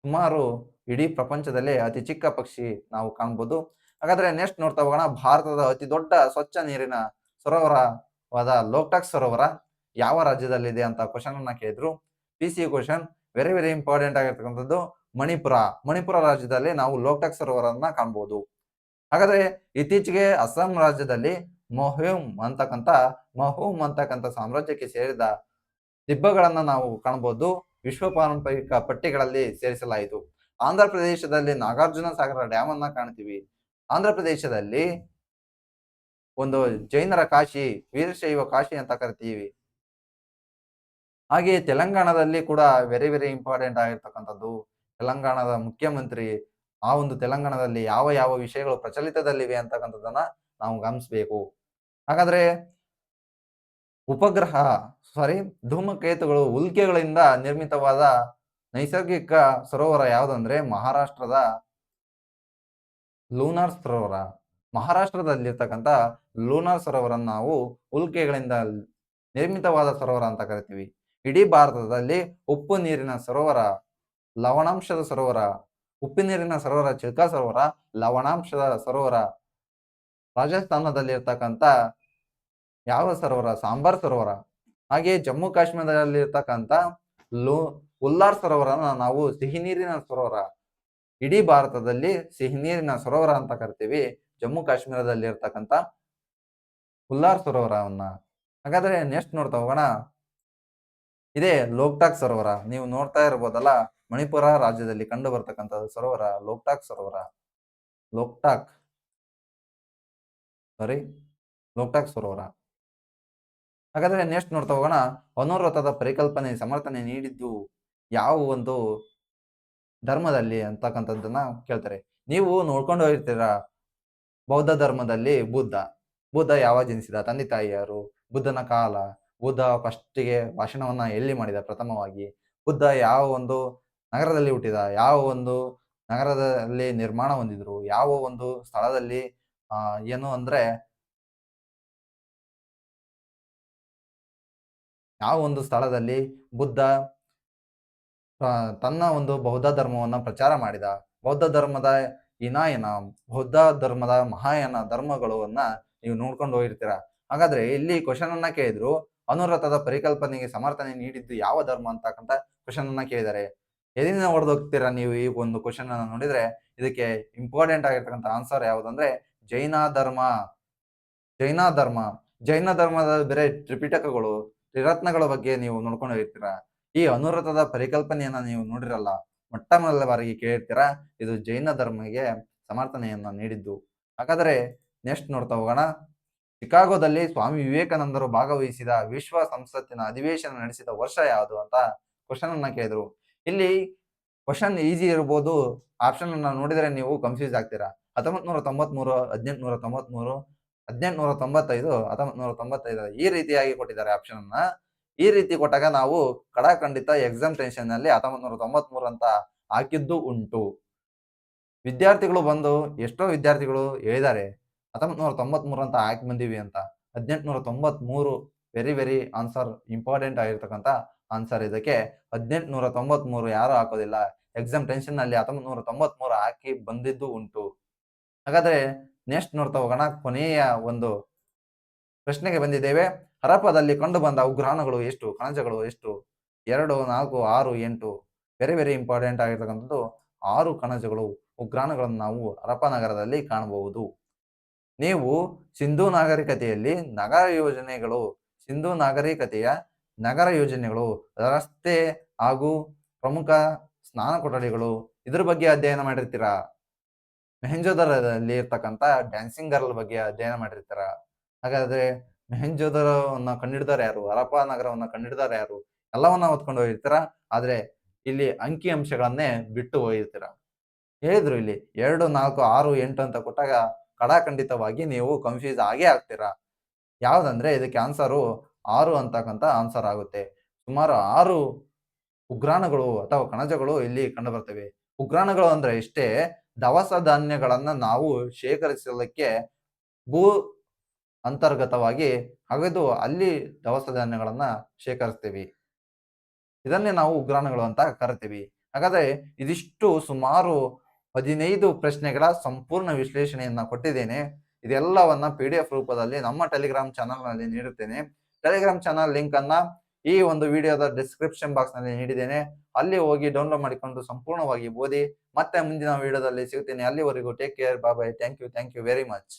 ಸುಮಾರು ಇಡೀ ಪ್ರಪಂಚದಲ್ಲೇ ಅತಿ ಚಿಕ್ಕ ಪಕ್ಷಿ ನಾವು ಕಾಣಬಹುದು. ಹಾಗಾದ್ರೆ ನೆಕ್ಸ್ಟ್ ನೋಡ್ತಾ ಹೋಗೋಣ. ಭಾರತದ ಅತಿ ದೊಡ್ಡ ಸ್ವಚ್ಛ ನೀರಿನ ಸರೋವರವಾದ ಲೋಕ್ಟಾಕ್ ಸರೋವರ ಯಾವ ರಾಜ್ಯದಲ್ಲಿದೆ ಅಂತ ಕ್ವಶನ್ ಅನ್ನ ಕೇಳಿದ್ರು. PC question, very very important ಆಗಿರ್ತಕ್ಕಂಥದ್ದು. ಮಣಿಪುರ ರಾಜ್ಯದಲ್ಲಿ ನಾವು ಲೋಕ್ಟಾಕ್ ಸರೋವರನ್ನ ಕಾಣಬಹುದು. ಹಾಗಾದ್ರೆ ಇತ್ತೀಚೆಗೆ ಅಸ್ಸಾಂ ರಾಜ್ಯದಲ್ಲಿ ಮಹೂಮ್ ಅಂತಕ್ಕಂಥ ಸಾಮ್ರಾಜ್ಯಕ್ಕೆ ಸೇರಿದ ದಿಬ್ಬಗಳನ್ನ ನಾವು ಕಾಣಬಹುದು. ವಿಶ್ವ ಪಾರಂಪರಿಕ ಪಟ್ಟಿಗಳಲ್ಲಿ ಸೇರಿಸಲಾಯಿತು. ಆಂಧ್ರ ಪ್ರದೇಶದಲ್ಲಿ ನಾಗಾರ್ಜುನ ಸಾಗರ ಡ್ಯಾಮ್ ಅನ್ನ ಕಾಣ್ತೀವಿ. ಆಂಧ್ರ ಪ್ರದೇಶದಲ್ಲಿ ಒಂದು ಜೈನರ ಕಾಶಿ, ವೀರಶೈವ ಕಾಶಿ ಅಂತ ಕರಿತೀವಿ. ಹಾಗೆ ತೆಲಂಗಾಣದಲ್ಲಿ ಕೂಡ ವೆರಿ ವೆರಿ ಇಂಪಾರ್ಟೆಂಟ್ ಆಗಿರ್ತಕ್ಕಂಥದ್ದು. ತೆಲಂಗಾಣದ ಮುಖ್ಯಮಂತ್ರಿ, ಆ ಒಂದು ತೆಲಂಗಾಣದಲ್ಲಿ ಯಾವ ಯಾವ ವಿಷಯಗಳು ಪ್ರಚಲಿತದಲ್ಲಿವೆ ಅಂತಕ್ಕಂಥದ್ದನ್ನ ನಾವು ಗಮನಿಸಬೇಕು. ಹಾಗಾದ್ರೆ ಧೂಮಕೇತುಗಳು, ಉಲ್ಕೆಗಳಿಂದ ನಿರ್ಮಿತವಾದ ನೈಸರ್ಗಿಕ ಸರೋವರ ಯಾವುದಂದ್ರೆ ಮಹಾರಾಷ್ಟ್ರದ ಲೂನಾರ್ ಸರೋವರ. ಮಹಾರಾಷ್ಟ್ರದಲ್ಲಿರ್ತಕ್ಕಂಥ ಲೂನಾರ್ ಸರೋವರನ್ನು ನಾವು ಉಲ್ಕೆಗಳಿಂದ ನಿರ್ಮಿತವಾದ ಸರೋವರ ಅಂತ ಕರಿತೀವಿ. ಇಡೀ ಭಾರತದಲ್ಲಿ ಉಪ್ಪು ನೀರಿನ ಸರೋವರ, ಲವಣಾಂಶದ ಸರೋವರ, ಉಪ್ಪಿನೀರಿನ ಸರೋವರ ಚಿಲ್ಕಾ ಸರೋವರ, ಲವಣಾಂಶದ ಸರೋವರ ರಾಜಸ್ಥಾನದಲ್ಲಿ ಇರ್ತಕ್ಕಂಥ ಯಾವ ಸರೋವರ? ಸಾಂಬಾರ್ ಸರೋವರ. ಹಾಗೆ ಜಮ್ಮು ಕಾಶ್ಮೀರದಲ್ಲಿ ಇರ್ತಕ್ಕಂಥ ಉಲ್ಲಾರ್ ಸರೋವರನ ನಾವು ಸಿಹಿ ನೀರಿನ ಸರೋವರ. ಇಡೀ ಭಾರತದಲ್ಲಿ ಸಿಹಿ ನೀರಿನ ಸರೋವರ ಅಂತ ಕರಿತೀವಿ ಜಮ್ಮು ಕಾಶ್ಮೀರದಲ್ಲಿ ಇರ್ತಕ್ಕಂಥ ಉಲ್ಲಾರ್ ಸರೋವರವನ್ನ. ಹಾಗಾದ್ರೆ ನೆಕ್ಸ್ಟ್ ನೋಡ್ತಾ ಹೋಗೋಣ. ಇದೇ ಲೋಕ್ಟಾಕ್ ಸರೋವರ. ನೀವು ನೋಡ್ತಾ ಇರಬಹುದಲ್ಲ, ಮಣಿಪುರ ರಾಜ್ಯದಲ್ಲಿ ಕಂಡು ಬರ್ತಕ್ಕಂಥ ಸರೋವರ ಲೋಕ್ಟಾಕ್ ಸರೋವರ. ಲೋಕ್ಟಾಕ್ ಸರೋವರ. ಹಾಗಾದ್ರೆ ನೆಕ್ಸ್ಟ್ ನೋಡ್ತಾ ಹೋಗೋಣ. ಅನುವ್ರತದ ಪರಿಕಲ್ಪನೆ ಸಮರ್ಥನೆ ನೀಡಿದ್ದು ಯಾವ ಒಂದು ಧರ್ಮದಲ್ಲಿ ಅಂತಕ್ಕಂಥದ್ದನ್ನ ಕೇಳ್ತಾರೆ. ನೀವು ನೋಡ್ಕೊಂಡು ಹೋಗಿರ್ತೀರ, ಬೌದ್ಧ ಧರ್ಮದಲ್ಲಿ ಬುದ್ಧ ಯಾವಾಗ ಜನಿಸಿದ, ತಂದೆ ತಾಯಿ ಯಾರು, ಬುದ್ಧನ ಕಾಲ, ಬುದ್ಧ ಫಸ್ಟಿಗೆ ಭಾಷಣವನ್ನ ಎಲ್ಲಿ ಮಾಡಿದ ಪ್ರಥಮವಾಗಿ, ಬುದ್ಧ ಯಾವ ಒಂದು ನಗರದಲ್ಲಿ ಹುಟ್ಟಿದ, ಯಾವ ಒಂದು ನಗರದಲ್ಲಿ ನಿರ್ಮಾಣ ಹೊಂದಿದ್ರು, ಯಾವ ಒಂದು ಸ್ಥಳದಲ್ಲಿ ಏನು ಅಂದ್ರೆ ಯಾವ ಒಂದು ಸ್ಥಳದಲ್ಲಿ ಬುದ್ಧ ತನ್ನ ಒಂದು ಬೌದ್ಧ ಧರ್ಮವನ್ನ ಪ್ರಚಾರ ಮಾಡಿದ, ಬೌದ್ಧ ಧರ್ಮದ ಹಿನಾಯನ, ಬೌದ್ಧ ಧರ್ಮದ ಮಹಾಯಾನ ಧರ್ಮಗಳನ್ನ ನೀವು ನೋಡ್ಕೊಂಡು ಹೋಗಿರ್ತೀರ. ಹಾಗಾದ್ರೆ ಇಲ್ಲಿ ಕ್ವಶನ್ ಅನ್ನ ಕೇಳಿದ್ರು, ಅನುವ್ರತದ ಪರಿಕಲ್ಪನೆಗೆ ಸಮರ್ಥನೆ ನೀಡಿದ್ದು ಯಾವ ಧರ್ಮ ಅಂತಕ್ಕಂಥ ಕ್ವಶನ್ ಅನ್ನ ಕೇಳಿದ್ದಾರೆ. ಎಲ್ಲಿಂದ ಹೊಡೆದೋಗ್ತೀರಾ ನೀವು ಈ ಒಂದು ಕ್ವಶನ್ ಅನ್ನ ನೋಡಿದ್ರೆ? ಇದಕ್ಕೆ ಇಂಪಾರ್ಟೆಂಟ್ ಆಗಿರ್ತಕ್ಕಂಥ ಆನ್ಸರ್ ಯಾವುದಂದ್ರೆ ಜೈನ ಧರ್ಮ. ಜೈನ ಧರ್ಮದ ಬೇರೆ ತ್ರಿಪಿಟಕಗಳು, ತ್ರಿರತ್ನಗಳ ಬಗ್ಗೆ ನೀವು ನೋಡ್ಕೊಂಡು ಹೋಗಿರ್ತೀರ. ಈ ಅನುವ್ರತದ ಪರಿಕಲ್ಪನೆಯನ್ನ ನೀವು ನೋಡಿರಲ್ಲ, ಮೊಟ್ಟ ಮೊದಲ ಬಾರಿಗೆ ಕೇಳಿರ್ತೀರಾ. ಇದು ಜೈನ ಧರ್ಮಕ್ಕೆ ಸಮರ್ಥನೆಯನ್ನ ನೀಡಿದ್ದು. ಹಾಗಾದ್ರೆ ನೆಕ್ಸ್ಟ್ ನೋಡ್ತಾ ಹೋಗೋಣ. ಚಿಕಾಗೋದಲ್ಲಿ ಸ್ವಾಮಿ ವಿವೇಕಾನಂದರು ಭಾಗವಹಿಸಿದ ವಿಶ್ವ ಸಂಸತ್ತಿನ ಅಧಿವೇಶನ ನಡೆಸಿದ ವರ್ಷ ಯಾವುದು ಅಂತ ಕ್ವಶನ್ ಅನ್ನ ಕೇಳಿದ್ರು. ಇಲ್ಲಿ ಕ್ವಶನ್ ಈಸಿ ಇರ್ಬೋದು, ಆಪ್ಷನ್ ಅನ್ನ ನೋಡಿದ್ರೆ ನೀವು ಕನ್ಫ್ಯೂಸ್ ಆಗ್ತೀರಾ. 1993, 1893, 1895, 1995 ಈ ರೀತಿಯಾಗಿ ಕೊಟ್ಟಿದ್ದಾರೆ ಆಪ್ಷನ್ ಅನ್ನ. ಈ ರೀತಿ ಕೊಟ್ಟಾಗ ನಾವು ಖಂಡಿತ ಎಕ್ಸಾಮ್ ಟೆನ್ಷನ್ ನಲ್ಲಿ 1993 ಅಂತ ಹಾಕಿದ್ದು ಉಂಟು. ವಿದ್ಯಾರ್ಥಿಗಳು ಬಂದು ಎಷ್ಟೋ ವಿದ್ಯಾರ್ಥಿಗಳು ಹೇಳಿದ್ದಾರೆ 1993 ಅಂತ ಹಾಕಿ ಬಂದಿವಿ ಅಂತ. 1893 ವೆರಿ ವೆರಿ ಆನ್ಸರ್, ಇಂಪಾರ್ಟೆಂಟ್ ಆಗಿರ್ತಕ್ಕಂಥ ಆನ್ಸರ್ ಇದಕ್ಕೆ. 1893 ಯಾರು ಹಾಕೋದಿಲ್ಲ. ಎಕ್ಸಾಮ್ ಟೆನ್ಷನ್ ನಲ್ಲಿ 1993 ಹಾಕಿ ಬಂದಿದ್ದು ಉಂಟು. ಹಾಗಾದ್ರೆ ನೆಕ್ಸ್ಟ್ ನೋಡ್ತಾ ಹೋಗೋಣ. ಕೊನೆಯ ಒಂದು ಪ್ರಶ್ನೆಗೆ ಬಂದಿದ್ದೇವೆ. ಹರಪ್ಪದಲ್ಲಿ ಕಂಡು ಬಂದ ಉಗ್ರಾಣಗಳು ಎಷ್ಟು, ಕಣಜಗಳು ಎಷ್ಟು? 2, 4, 6, 8. ವೆರಿ ವೆರಿ ಇಂಪಾರ್ಟೆಂಟ್ ಆಗಿರ್ತಕ್ಕಂಥದ್ದು. 6 ಕಣಜಗಳು, ಉಗ್ರಾಣಗಳನ್ನು ನಾವು ಹರಪ್ಪ ನಗರದಲ್ಲಿ ಕಾಣಬಹುದು. ನೀವು ಸಿಂಧೂ ನಾಗರಿಕತೆಯಲ್ಲಿ ನಗರ ಯೋಜನೆಗಳು, ಸಿಂಧೂ ನಾಗರಿಕತೆಯ ನಗರ ಯೋಜನೆಗಳು, ರಸ್ತೆ ಹಾಗೂ ಪ್ರಮುಖ ಸ್ನಾನ ಕೊಠಡಿಗಳು ಇದ್ರ ಬಗ್ಗೆ ಅಧ್ಯಯನ ಮಾಡಿರ್ತೀರಾ. ಮೆಹೆಂಜೋದರೊದಲ್ಲಿ ಇರ್ತಕ್ಕಂಥ ಡ್ಯಾನ್ಸಿಂಗ್ ಗರ್ಲ್ ಬಗ್ಗೆ ಅಧ್ಯಯನ ಮಾಡಿರ್ತೀರಾ. ಹಾಗಾದ್ರೆ ಮೆಹೆಂಜೋದರವನ್ನ ಕಂಡಿಡಿದವರು ಯಾರು? ಹರಪ್ಪ ನಗರವನ್ನ ಕಂಡಿಡಿದವರು ಯಾರು? ಎಲ್ಲವನ್ನ ಓದ್ಕೊಂಡು ಹೋಗಿರ್ತೀರಾ. ಆದ್ರೆ ಇಲ್ಲಿ ಅಂಕಿ ಅಂಶಗಳನ್ನೇ ಬಿಟ್ಟು ಹೋಗಿರ್ತೀರಾ. ಹೇಳಿದ್ರು ಇಲ್ಲಿ 2, 4, 6, 8 ಅಂತ ಕೊಟ್ಟಾಗ ಖಡಾಖಂಡಿತವಾಗಿ ನೀವು ಕನ್‌ಫ್ಯೂಸ್ ಆಗೇ ಆಗ್ತೀರಾ. ಯಾವ್ದಂದ್ರೆ ಇದಕ್ಕೆ ಆನ್ಸರು 6 ಅಂತಕ್ಕಂಥ ಆನ್ಸರ್ ಆಗುತ್ತೆ. ಸುಮಾರು 6 ಉಗ್ರಾಣಗಳು ಅಥವಾ ಕಣಜಗಳು ಇಲ್ಲಿ ಕಂಡುಬರ್ತವೆ. ಉಗ್ರಾಣಗಳು ಅಂದ್ರೆ ಇಷ್ಟೇ, ದವಸ ಧಾನ್ಯಗಳನ್ನ ನಾವು ಶೇಖರಿಸಲಿಕ್ಕೆ ಭೂ ಅಂತರ್ಗತವಾಗಿ ಅಗೆದು ಅಲ್ಲಿ ದವಸ ಧಾನ್ಯಗಳನ್ನ ಶೇಖರಿಸ್ತೀವಿ. ಇದನ್ನೇ ನಾವು ಉಗ್ರಾಣಗಳು ಅಂತ ಕರಿತೀವಿ. ಹಾಗಾದ್ರೆ ಇದಿಷ್ಟು ಸುಮಾರು 15 ಪ್ರಶ್ನೆಗಳ ಸಂಪೂರ್ಣ ವಿಶ್ಲೇಷಣೆಯನ್ನ ಕೊಟ್ಟಿದ್ದೇನೆ. ಇದೆಲ್ಲವನ್ನ ಪಿಡಿಎಫ್ ರೂಪದಲ್ಲಿ ನಮ್ಮ ಟೆಲಿಗ್ರಾಮ್ ಚಾನಲ್‌ನಲ್ಲಿ ನೀಡುತ್ತೇನೆ. ಟೆಲಿಗ್ರಾಮ್ ಚಾನಲ್ ಲಿಂಕ್ ಅನ್ನ ಈ ಒಂದು ವಿಡಿಯೋದ ಡಿಸ್ಕ್ರಿಪ್ಷನ್ ಬಾಕ್ಸ್‌ನಲ್ಲಿ ನೀಡಿದ್ದೇನೆ. ಅಲ್ಲಿ ಹೋಗಿ ಡೌನ್ಲೋಡ್ ಮಾಡಿಕೊಂಡು ಸಂಪೂರ್ಣವಾಗಿ ಓದಿ. ಮತ್ತೆ ಮುಂದಿನ ವಿಡಿಯೋದಲ್ಲಿ ಸಿಗುತ್ತೇನೆ. ಅಲ್ಲಿವರೆಗೂ take care. Bye bye. Thank you very much.